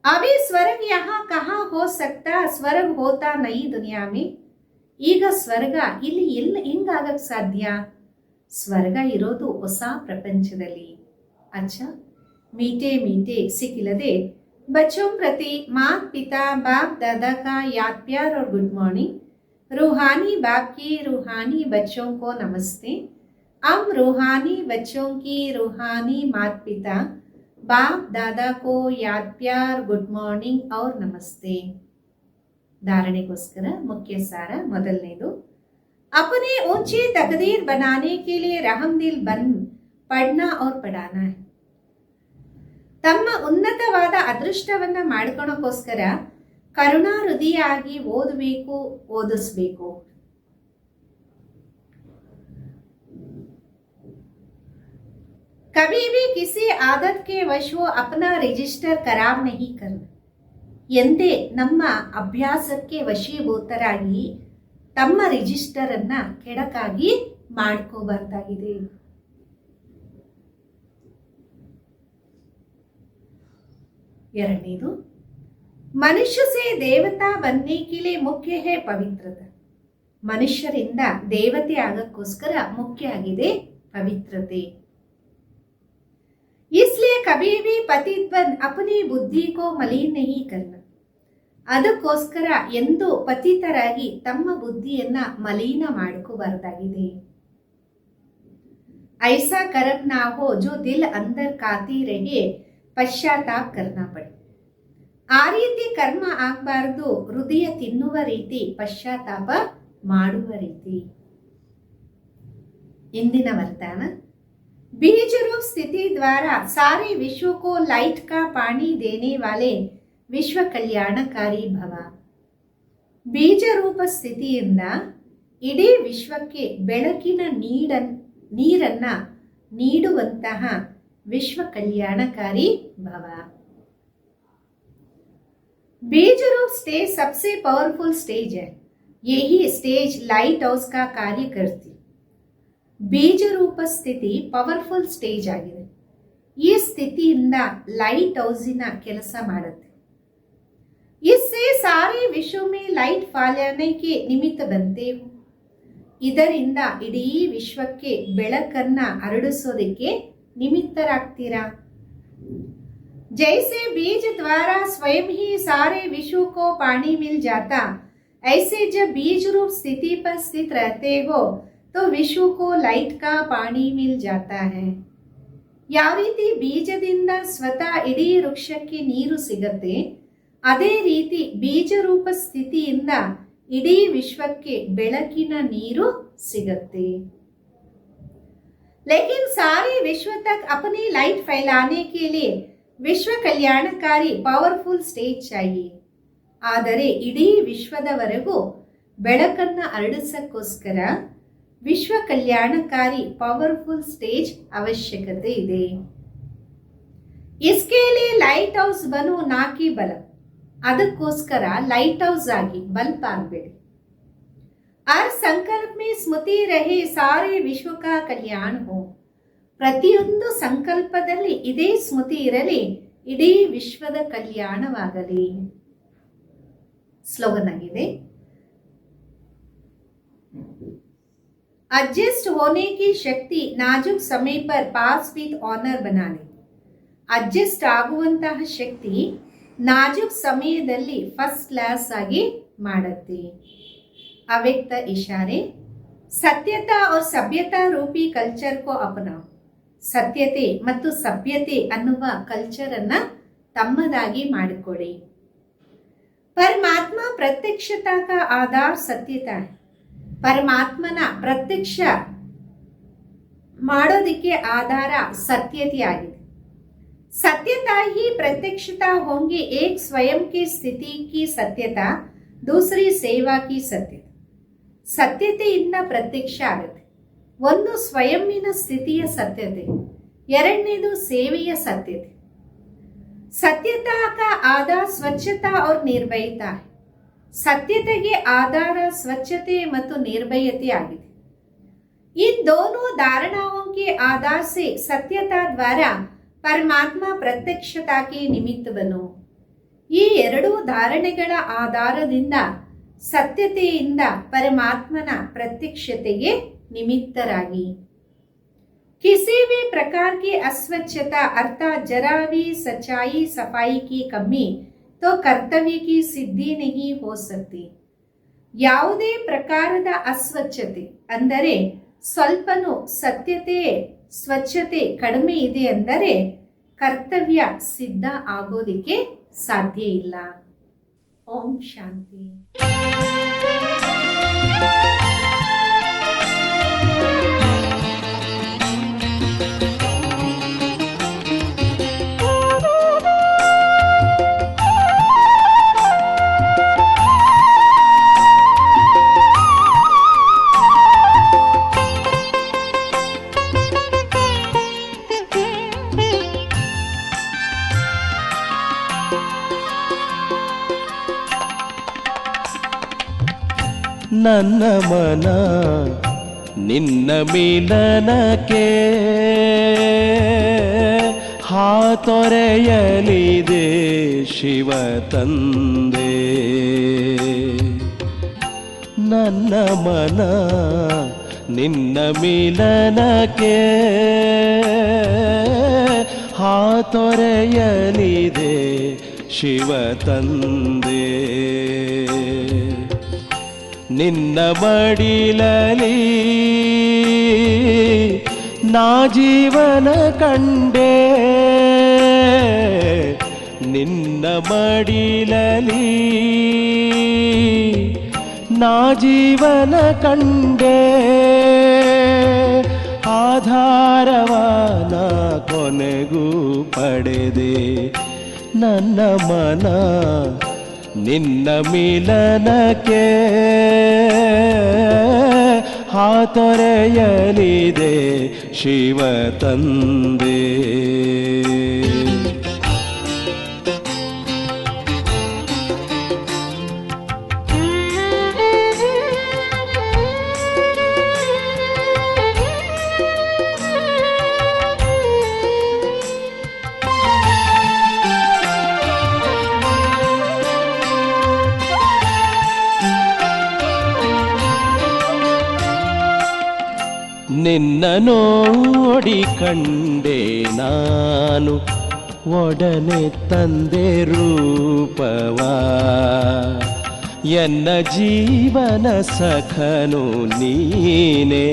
ಅಭಿ ಸ್ವರ್ಗ ಯಹಾ ಕಹಾ ಹೋ ಸಕ್ತಾ, ಸ್ವರ್ಗ ಹೋತಾ ನೈ ದುನಿಯಾ ಮೇ. ಈಗ ಸ್ವರ್ಗ ಇಲ್ಲಿ ಹೆಂಗಾಗಕ್ ಸಾಧ್ಯ? ಸ್ವರ್ಗ ಇರೋದು ಹೊಸ ಪ್ರಪಂಚದಲ್ಲಿ. ಅಚ್ಚಾ, ಮೀಟೆ ಮೀಟೆ ಸಿಕ್ಕಿಲ್ಲದೆ बच्चों प्रति माता पिता बाप दादा का याद प्यार और गुड मॉर्निंग. रूहानी बाप की रूहानी बच्चों को नमस्ते. हम रूहानी बच्चों की रूहानी माता पिता बाप दादा को याद प्यार गुड मॉर्निंग और नमस्ते. धारणेಗೋಸ್ಕರ ಮುಖ್ಯ ಸಾರ ಮೊದಲನೇದು, अपने ऊंची तकदीर बनाने के लिए रहमदिल बन पढ़ना और पढ़ाना है. ತಮ್ಮ ಉನ್ನತವಾದ ಅದೃಷ್ಟವನ್ನ ಮಾಡ್ಕೊಳಕ್ಕೋಸ್ಕರ ಕರುಣಾ ಹೃದಯಾಗಿ ಓದಬೇಕು, ಓದಿಸ್ಬೇಕು. कभी भी किसी आदत के वश वो अपना रजिस्टर खराब नहीं करना. ಎಂದೇ ನಮ್ಮ ಅಭ್ಯಾಸಕ್ಕೆ ವಶೀಭೂತರಾಗಿ ತಮ್ಮ ರಿಜಿಸ್ಟರ್ ಅನ್ನ ಕೆಡಕಾಗಿ ಮಾಡ್ಕೋಬಾರ್ದಾಗಿದೆ. ಎರಡನೇದು, ಮನುಷ್ಯ ಸೇ ದೇವತಾ ಬನ್ನೆ ಕೆ ಲಿಯೆ ಮುಖ್ಯ ಹೈ ಪವಿತ್ರತೆ. ಮನುಷ್ಯರಿಂದ ದೇವತೆ ಆಗಕ್ಕೋಸ್ಕರ ಮುಖ್ಯ ಆಗಿದೆ ಪವಿತ್ರತೆ. इसलिए कभी भी पतित बन अपनी बुद्धि को मलिन नहीं करना. ಅದಕ್ಕೋಸ್ಕರ ಎಂದು ಪತಿತರಾಗಿ ತಮ್ಮ ಬುದ್ಧಿಯನ್ನ ಮಲಿನ ಮಾಡ್ಕೋಬಾರ್ದಾಗಿದೆ. ಐಸಾ ಕರ್ಮ ನಾ ಹೋ ಜೋ ದಿಲ್ ಅಂದರ್ ಕಾತಿ ರಹೆ ಪಶ್ಚಾತ್ತಾಪ ಕರ್ನಾ ಪಡೆ. ಆ ರೀತಿ ಕರ್ಮ ಆಗಬಾರದು, ಹೃದಯ ತಿನ್ನುವ ರೀತಿ, ಪಶ್ಚಾತ್ತಾಪ ಮಾಡುವ ರೀತಿ. ಇಂದಿನ ವರದಾನ, बीज रूप स्थिति द्वारा सारे विश्व को लाइट का पानी देने वाले विश्व कल्याणकारी भव. ಬೀಜ ರೂಪ ಸ್ಥಿತಿಯಿಂದ ಇಡೀ ವಿಶ್ವಕ್ಕೆ ಬೆಳಕಿನ ನೀರನ್ನ ನೀಡುವಂತಹ ವಿಶ್ವ ಕಲ್ಯಾಣಕಾರಿ ಭವ. बीज रूप स्टेज सबसे पावरफुल स्टेज है. यही स्टेज लाइट हाउस का कार्य करती. ಬೀಜ ರೂಪ ಸ್ಥಿತಿ ಪವರ್ಫುಲ್ ಸ್ಟೇಜ್ ಆಗಿದೆ. ಈ ಸ್ಥಿತಿಯಿಂದ ಲೈಟ್ ಹೌಸಿನ ಕೆಲಸ ಮಾಡುತ್ತೆ. इससे सारे विश्व में लाइट फैलाने के निमित्त बनते हो. ಇದರಿಂದ ಇಡೀ ವಿಶ್ವಕ್ಕೆ ಬೆಳಕನ್ನ ಹರಡಿಸೋದಕ್ಕೆ ನಿಮಿತ್ತರಾಗ್ತೀರಾ. जैसे बीज द्वारा स्वयं ही सारे विश्व को पानी मिल जाता, ऐसे जब बीज रूप स्थिति पर स्थित रहते हो तो विश्व को लाइट का पानी मिल जाता है. ಯಾವ ರೀತಿ ಬೀಜದಿಂದ ಸ್ವತಃ ಇಡೀ ವೃಕ್ಷಕ್ಕೆ ನೀರು ಸಿಗತ್ತೆ, ಅದೇ ರೀತಿ ಬೀಜ ರೂಪ ಸ್ಥಿತಿಯಿಂದ ಇಡೀ ವಿಶ್ವಕ್ಕೆ ಬೆಳಕಿನ ನೀರು ಸಿಗತ್ತೆ. लेकिन सारे विश्व तक अपनी लाइट फैलाने के लिए विश्व कल्याणकारी पावरफुल स्टेज चाहिए. ಆದರೆ ಇಡೀ ವಿಶ್ವದವರೆಗೂ ಬೆಳಕನ್ನ ಹರಡಿಸಕ್ಕೋಸ್ಕರ ವಿಶ್ವ ಕಲ್ಯಾಣಕಾರಿ ಪವರ್ಫುಲ್ ಸ್ಟೇಜ್ ಅವಶ್ಯಕತೆ ಇದೆ. इसके लिए लाइट हाउस बनो ना कि बल्ब. ಅದಕ್ಕೋಸ್ಕರ ಲೈಟ್ ಹೌಸ್ ಆಗಿ ಬಲ್ಬ್ ಆಗಬೇಡಿ. हर संकल्प में स्मृति रहे सारे विश्व का कल्याण हो. ಪ್ರತಿಯೊಂದು ಸಂಕಲ್ಪದಲ್ಲಿ ಇದೇ ಸ್ಮೃತಿ ಇರಲಿ, ಇಡೀ ವಿಶ್ವದ ಕಲ್ಯಾಣವಾಗಲಿ. ಸ್ಲೋಗನ್ ಆಗಿದೆ, एडजस्ट होने की शक्ति नाजुक समय पर पास विथ ऑनर बना ले. ಅಡ್ಜಸ್ಟ್ ಆಗುವಂತಹ ಶಕ್ತಿ ನಾಜುಕ್ ಸಮಯದಲ್ಲಿ ಫಸ್ಟ್ ಕ್ಲಾಸ್ ಆಗಿ ಮಾಡುತ್ತೆ. ಅವ್ಯಕ್ತ ಇಶಾರೆ, सत्यता और सभ्यता रूपी कल्चर को अपनाओ. ಸತ್ಯತೆ ಮತ್ತು ಸಭ್ಯತೆ ಅನ್ನುವ ಕಲ್ಚರನ್ನು ತಮ್ಮದಾಗಿ ಮಾಡಿಕೊಳ್ಳಿ. परमात्मा प्रत्यक्षता का आधार सत्यता है. ಪರಮಾತ್ಮನ ಪ್ರತ್ಯಕ್ಷ ಮಾಡೋದಕ್ಕೆ ಆಧಾರ ಸತ್ಯತೆ ಆಗಿದೆ. सत्यता ही प्रत्यक्षता होंगे. एक स्वयं की स्थिति की सत्यता, दूसरी सेवा की सत्यता. ಸತ್ಯತೆಯಿಂದ ಪ್ರತ್ಯಕ್ಷ ಆಗುತ್ತೆ. ಒಂದು ಸ್ವಯಂನ ಸ್ಥಿತಿಯ ಸತ್ಯತೆ, ಎರಡನೇದು ಸೇವೆಯ ಸತ್ಯತೆ. सत्यता का आधार स्वच्छता और निर्भयता है. सत्यತೆಗೆ आधार स्वच्छते ಮತ್ತು ನಿರ್ಭಯತೆ ಆಗಿದೆ. इन दोनों धारणाओं के आधार से सत्यता द्वारा परमात्मा प्रत्यक्षता के निमित्त बनो. ಈ ಎರಡು ಧಾರಣೆಗಳ ಆಧಾರದಿಂದ ಸತ್ಯತೆಯಿಂದ ಪರಮಾತ್ಮನ ಪ್ರತ್ಯಕ್ಷತೆಗೆ ನಿಮಿತ್ತರಾಗಿ. किसी भी प्रकार की अस्वच्छता अर्थात जरा भी सच्चाई सफाई की कमी तो कर्तव्य की सिद्धि नहीं हो सकती. ಯಾವುದೇ ಪ್ರಕಾರದ ಅಸ್ವಚ್ಛತೆ ಅಂದರೆ ಸ್ವಲ್ಪನೂ ಸತ್ಯತೆ ಸ್ವಚ್ಛತೆ ಕಡಿಮೆ ಇದೆ ಅಂದರೆ ಕರ್ತವ್ಯ ಸಿದ್ಧ ಆಗೋದಕ್ಕೆ ಸಾಧ್ಯ ಇಲ್ಲ. ಓಂ ಶಾಂತಿ. ನನ್ನ ಮನ ನಿನ್ನ ಮಿಲನಕ್ಕೆ ಹಾತೊರೆಯಲಿದೆ ಶಿವ ತಂದೆ. ನನ್ನ ಮನ ನಿನ್ನ ಮಿಲನಕ್ಕೆ ಹಾತೊರೆಯಲಿದೆ ಶಿವ ತಂದೆ. ನಿನ್ನ ಮಡಿಲಲಿ ನಾ ಜೀವನ ಕಂಡೆ, ನಿನ್ನ ಮಡಿಲಲಿ ನಾ ಜೀವನ ಕಂಡೆ. ಆಧಾರವಾನ ಕೊನೆಗೂ ಪಡೆದೆ. ನನ್ನ ಮನ ನಿನ್ನ ಮಿಲನಕ್ಕೆ ಹಾತೊರೆಯಲಿದೆ ಶಿವ ತಂದೆ. ನಿನ್ನ ನೋಡಿ ಕಂಡೆ ನಾನು ಒಡನೆ ತಂದೆ ರೂಪವಾ. ಎನ್ನ ಜೀವನ ಸಖನು ನೀನೆ,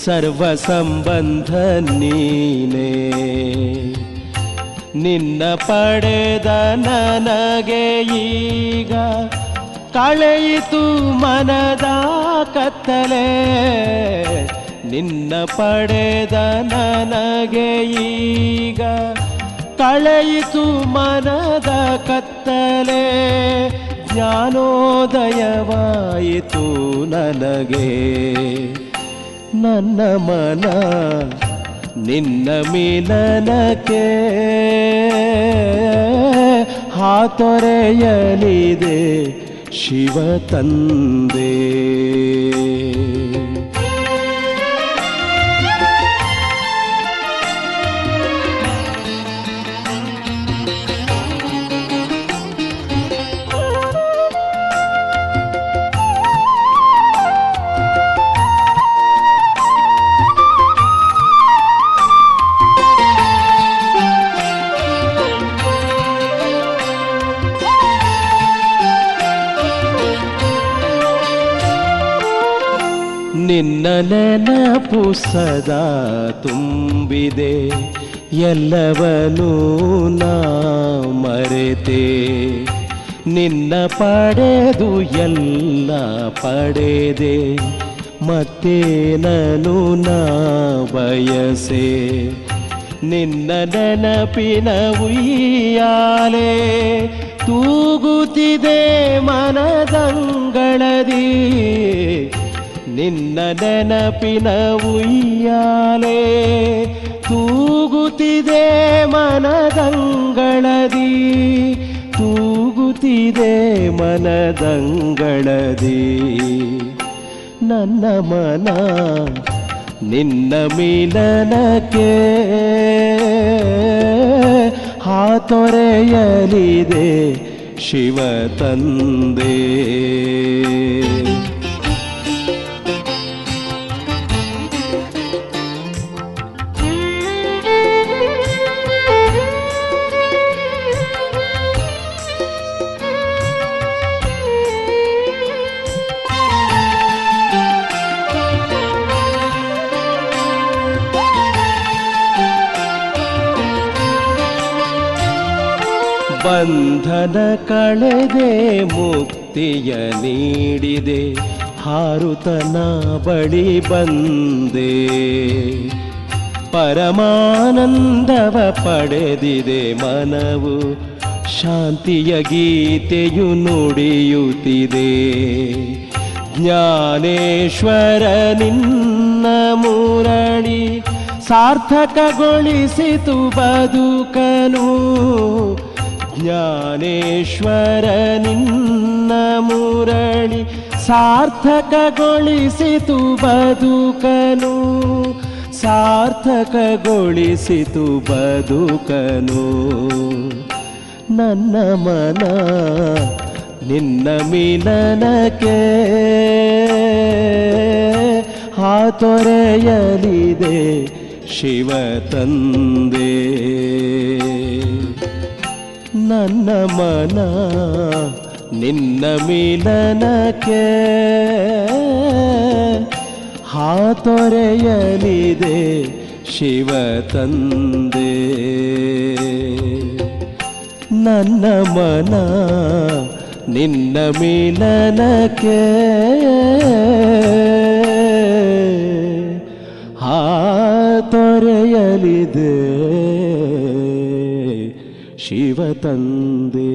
ಸರ್ವ ಸಂಬಂಧ ನೀನೆ. ನಿನ್ನ ಪಡೆದ ನನಗೆ ಈಗ ಕಳೆಯಿತು ಮನದ ಕತ್ತಲೆ. ನಿನ್ನ ಪಡೆದ ನನಗೆ ಈಗ ಕಳೆಯಿತು ಮನದ ಕತ್ತಲೆ. ಜ್ಞಾನೋದಯವಾಯಿತು ನನಗೆ. ನನ್ನ ಮನ ನಿನ್ನ ಮಿಲನಕ್ಕೆ ಹಾತೊರೆಯಲಿದೆ ಶಿವ ತಂದೆ. ನಿನ್ನ ನೆನಪು ಸದಾ ತುಂಬಿದೆ, ಎಲ್ಲವನ್ನೂ ನಾ ಮರೆತೆ. ನಿನ್ನ ಪಡೆದು ಎಲ್ಲ ಪಡೆದೆ, ಮತ್ತೇನನು ನಾ ಬಯಸೆ. ನಿನ್ನ ನೆನಪಿನ ಉಯ್ಯಾಲೆ ತೂಗುತ್ತಿದೆ ಮನದಂಗಳದಿ. ನಿನ್ನ ನೆನಪಿನ ಉಯ್ಯಾಲೆ ತೂಗುತ್ತಿದೆ ಮನದಂಗಳದಿ, ತೂಗುತ್ತಿದೆ ಮನದಂಗಳದಿ. ನನ್ನ ಮನ ನಿನ್ನ ಮಿಲನಕ್ಕೆ ಹಾತೊರೆಯಲಿದೆ ಶಿವ ತಂದೆ. ಬಂಧನ ಕಳೆದೆ ಮುಕ್ತಿಯ ನೀಡಿದೆ, ಹಾರುತನ ಬಳಿ ಬಂದೆ. ಪರಮಾನಂದವ ಪಡೆದಿದೆ ಮನವು, ಶಾಂತಿಯ ಗೀತೆಯು ನುಡಿಯುತ್ತಿದೆ. ಜ್ಞಾನೇಶ್ವರ ನಿನ್ನ ಮುರಳಿ ಸಾರ್ಥಕಗೊಳಿಸಿತು ಬದುಕನು. ಜ್ಞಾನೇಶ್ವರ ನಿನ್ನ ಮುರಳಿ ಸಾರ್ಥಕಗೊಳಿಸಿತು ಬದುಕನು, ಸಾರ್ಥಕಗೊಳಿಸಿತು ಬದುಕನು. ನನ್ನ ಮನ ನಿನ್ನ ಮಿಲನಕ್ಕೆ ಹಾತೊರೆಯಲಿದೆ ಶಿವ ತಂದೆ. ನನ್ನ ಮನ ನಿನ್ನ ಮಿಲನಕ್ಕೆ ಹಾತೊರೆಯಲಿದೆ ಶಿವ ತಂದೆ. ನನ್ನ ಮನ ನಿನ್ನ ಮಿಲನಕ್ಕೆ ಹಾತೊರೆಯಲಿದೆ ಶಿವ ತಂದೆ.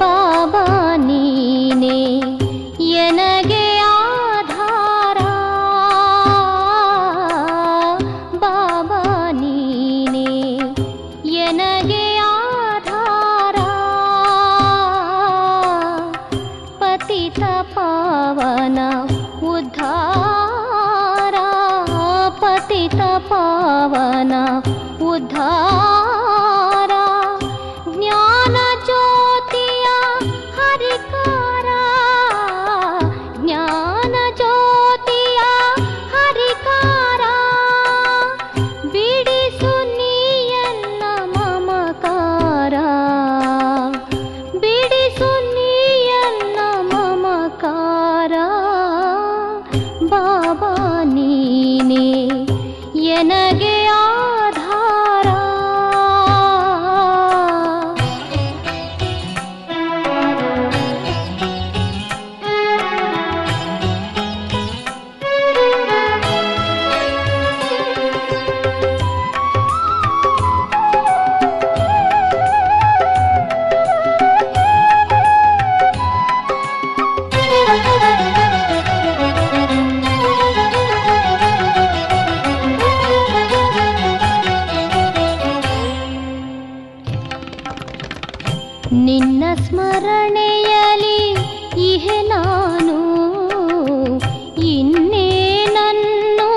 ಬಾಬಾ ನೀನೇ ಎನಗೆ ಆಧಾರ. ನಿನ್ನ ಸ್ಮರಣೆಯಲಿ ಇಹೆ ನಾನು, ಇನ್ನೇನನ್ನು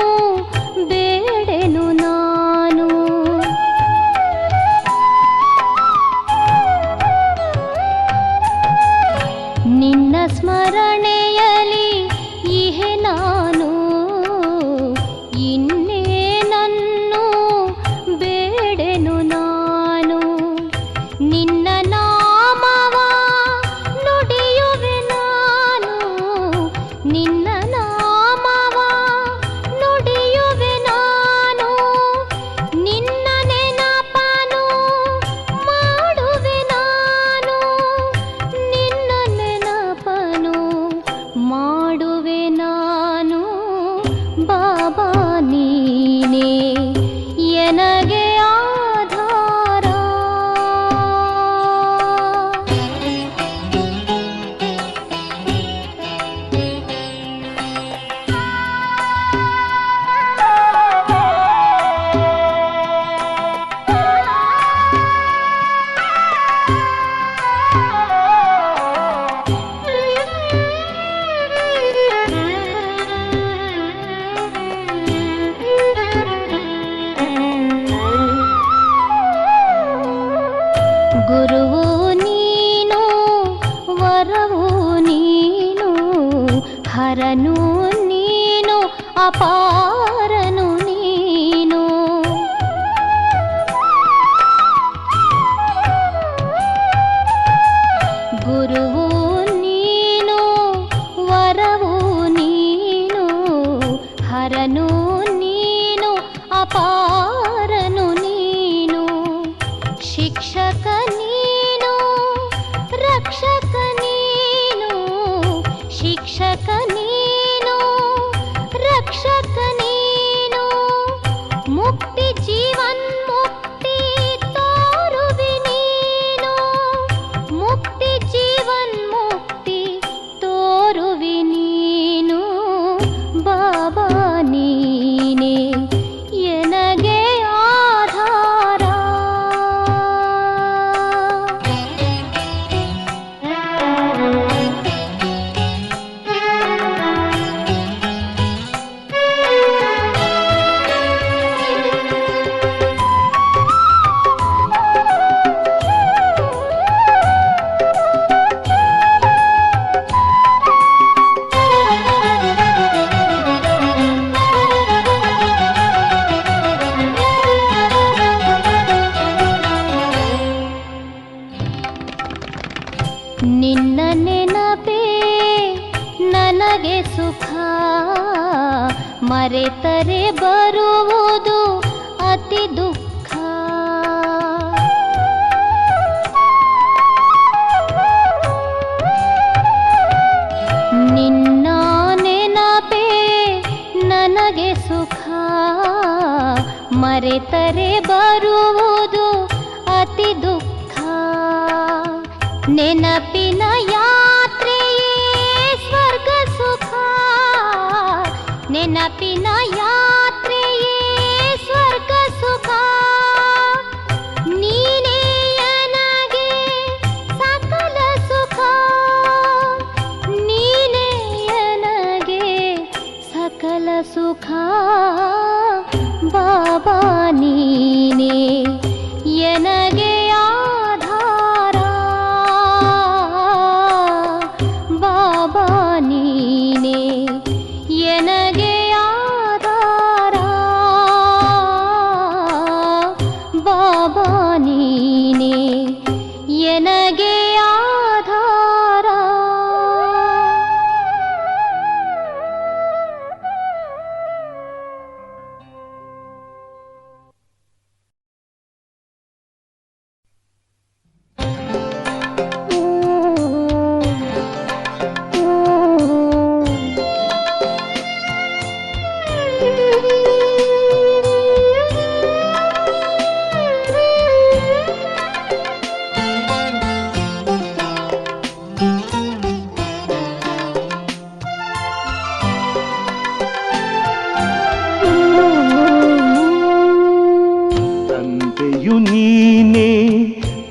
ಬೇಡೆನು ನಾನು. ನಿನ್ನ ಸ್ಮರಣೆಯಲಿ ಇಹೆ ನಾನು, ಇನ್ನೇನನ್ನು ಬೇಡೆನು ನಾನು. ನಿನ್ನ ನಾಮವ ನುಡಿಯುವೆ ನಾನು, ನಿನ್ನ ನಾಮವ ನುಡಿಯುವೆ ನಾನು. ನಿನ್ನ ನೆನಪನು ಮಾಡುವೆ ನಾನು, ನಿನ್ನ ನೆನಪನು ಮಾಡುವೆ ನಾನು. ಬಾಬಾ ನೀನೇ ಎನಗೆ ಆಧಾರ. ಗುರುವು ನೀನು, ವರವು ನೀನು, ಹರನು ನೀನು, ಅಪಾರನು ನೀನು. ಗುರುವು ನೀನು, ವರವು ನೀನು, ಹರನು ನೀನು, ಅಪಾರನು ನೀನು. ಶಿಕ್ಷಕ ನೀನು, ರಕ್ಷಕ ನೀನು, ಶಿಕ್ಷಕ ನೀನು, ರಕ್ಷಕ ನೀನು. ಮುಕ್ತಿ ಜೀವನ್ ಮುಕ್ತಿ ತೋರುವೆ ನೀನು, ಮುಕ್ತಿ ಜೀವನ್ ಮುಕ್ತಿ ತೋರುವೆ ನೀನು. ಬಾಬಾ ನೀನೇ ಎನಗೆ ಆಧಾರ. ನಿನ್ನ ನೆನಪೇ ನನಗೆ ಸುಖ, ಮರೆತರೆ ಬರುವುದು ಅತಿ ದುಃಖ. ನಿನ್ನ ನೆನಪೇ ನನಗೆ ಸುಖ, ಮರೆತರೆ ಬರುವುದು ಅತಿ ದುಃಖ. ನೆನಪಿನ ಯಾತ್ರೆಯೇ ಸ್ವರ್ಗ ಸುಖ, ನೆನಪಿನ ಯಾತ್ರೆಯೇ ಸ್ವರ್ಗ ಸುಖ. ನೀನೇ ನನಗೆ ಸಕಲ ಸುಖ, ನೀನೇ ನನಗೆ ಸಕಲ ಸುಖ. ಬಾಬಾ ನೀನೇ ಎನಗೆ ಆಧಾರ. ಬಾಬಾ ನೀನೇ ಎನಗೆ ಆಧಾರ.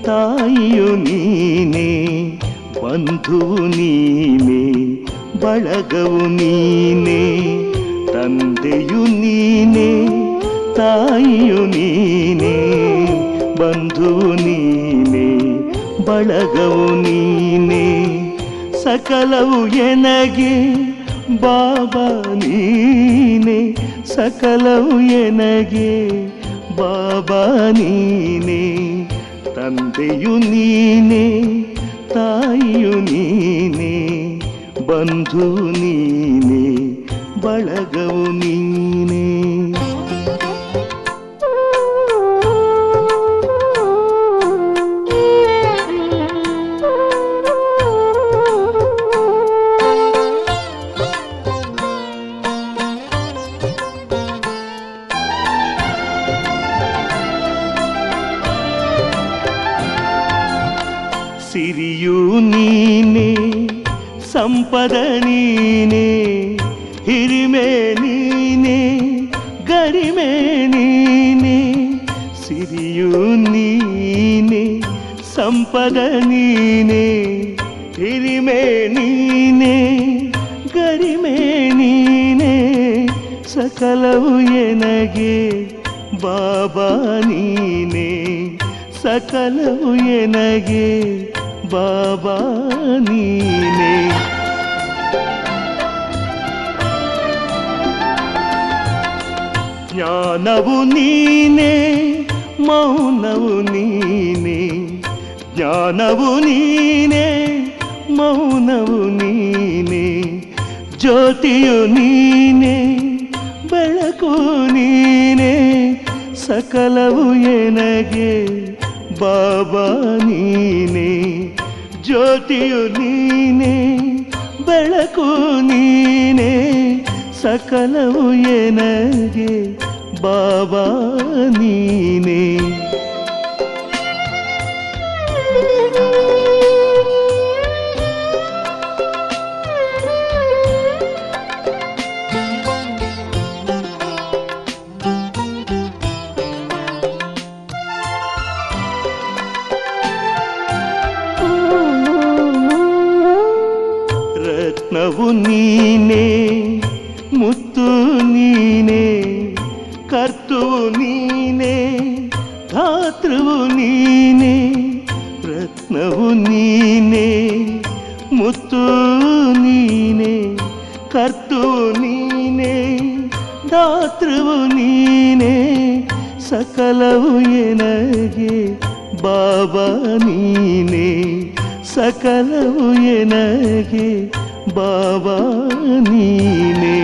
ತಾಯಿಯು ನೀನೆ, ಬಂಧುವು ನೀನೆ, ಬಳಗವು ನೀನೆ, ತಂದೆಯು ನೀನೆ, ತಾಯಿಯು ನೀನೆ, ಬಂಧುವು ನೀನೆ, ಬಳಗವು ನೀನೆ, ಸಕಲವು ಎನಗೆ ಬಾಬಾ ನೀನೆ, ಸಕಲವು ಎನಗೆ ಬಾಬಾ ನೀನೆ, ತಂದೆಯು ನೀನೆ, ತಾಯಿಯು ನೀನೆ, ಬಂಧು ನೀನೆ, ಬಳಗವು ನೀನೆ. ಸಿರಿಯು ನೀನೆ, ಸಂಪದ ನೀನೆ, ಹಿರಿಮೆ ನೀನೆ, ಗರಿಮೆ ನೀನೆ, ಸಿರಿಯು ನೀನೆ, ಸಂಪದ ನೀನೆ, ಹಿರಿಮೆ ನೀನೆ, ಗರಿಮೆ ನೀನೆ, ಸಕಲವು ಎನಗೆ ಬಾಬಾ ನೀನೆ, ಸಕಲವು ಎನಗೆ ಬಾಬಾ ನೀನೆ. ಜ್ಞಾನವು ನೀನೆ, ಮೌನವು ನೀನೆ, ಜ್ಞಾನವು ನೀನೆ, ಮೌನವು ನೀನೆ, ಜ್ಯೋತಿಯು ನೀನೆ, ಬೆಳಕು ನೀನೆ, ಸಕಲವು ಎನಗೆ ಬಾಬಾ ನೀನೆ, ಜ್ಯೋತಿಯು ನೀನೆ, ಬೆಳಕು ನೀನೆ, ಸಕಲವು ಎನಗೆ ಬಾಬಾ ನೀನೆ. ರತ್ನವು ನೀನೆ, ಮುತ್ತು ನೀನೆ, ಕರ್ತುವು ನೀನೆ, ಧಾತೃವು ನೀನೆ, ರತ್ನವು ನೀನೆ, ಮುತ್ತು ನೀನೆ, ಕರ್ತುವು ನೀನೆ, ಧಾತೃವು ನೀನೆ, ಸಕಲವು ಎನಗೆ ಬಾಬಾ ನೀನೆ, ಸಕಲವು ಎನಗೆ ಬಾಬಾ ನೀನೆ.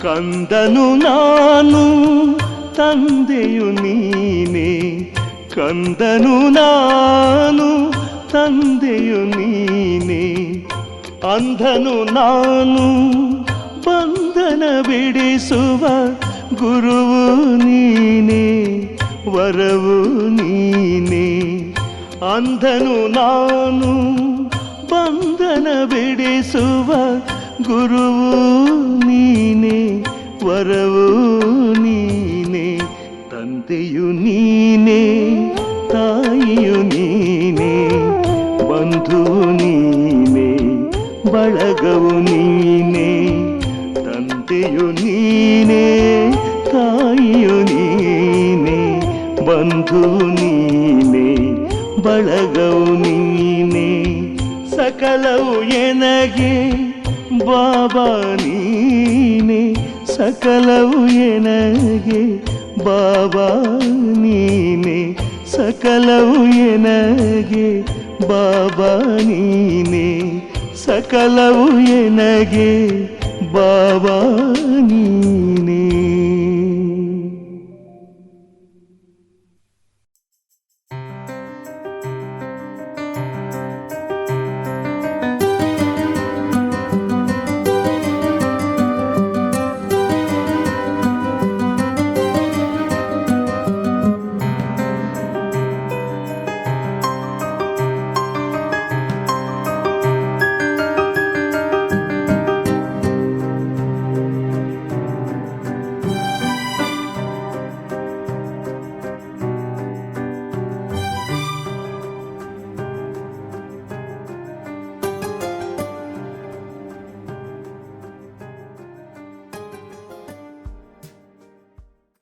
ಕಂದನು ನಾನು, ತಂದೆಯು ನೀನೆ, ಕಂದನು ನಾನು, ತಂದೆಯು ನೀನೆ, ಅಂಧನು ನಾನು, ಬಂಧನ ಬಿಡಿಸುವ ಗುರುವು ನೀನೆ, ವರವು ನೀನೆ, ಅಂಧನು ನಾನು, ಬಂಧನ ಬಿಡಿಸುವ ಗುರುವು ನೀನೆ, ವರವು ನೀನೆ, ತಂದೆಯು ನೀನೆ, ತಾಯಿಯು ನೀನೆ, ಬಂಧುವು ನೀನೆ, ಬಳಗವು ನೀನೆ, ತಂದೆಯು ನೀನೆ, ತಾಯಿಯು ನೀನೆ, ಬಂಧು ನೀನೆ, ಬಳಗವು ನೀನೆ, ಸಕಲವು ಎನಗೆ ಬಾಬಾ ನೀನೆ, ಸಕಲವು ಎನಗೆ ಬಾಬಾ ನೀನೆ, ಸಕಲವು ಎನಗೆ ಬಾಬಾ ನೀನೆ, ಸಕಲವು ಎನಗೆ ಬಾಬಾ ನೀನೆ.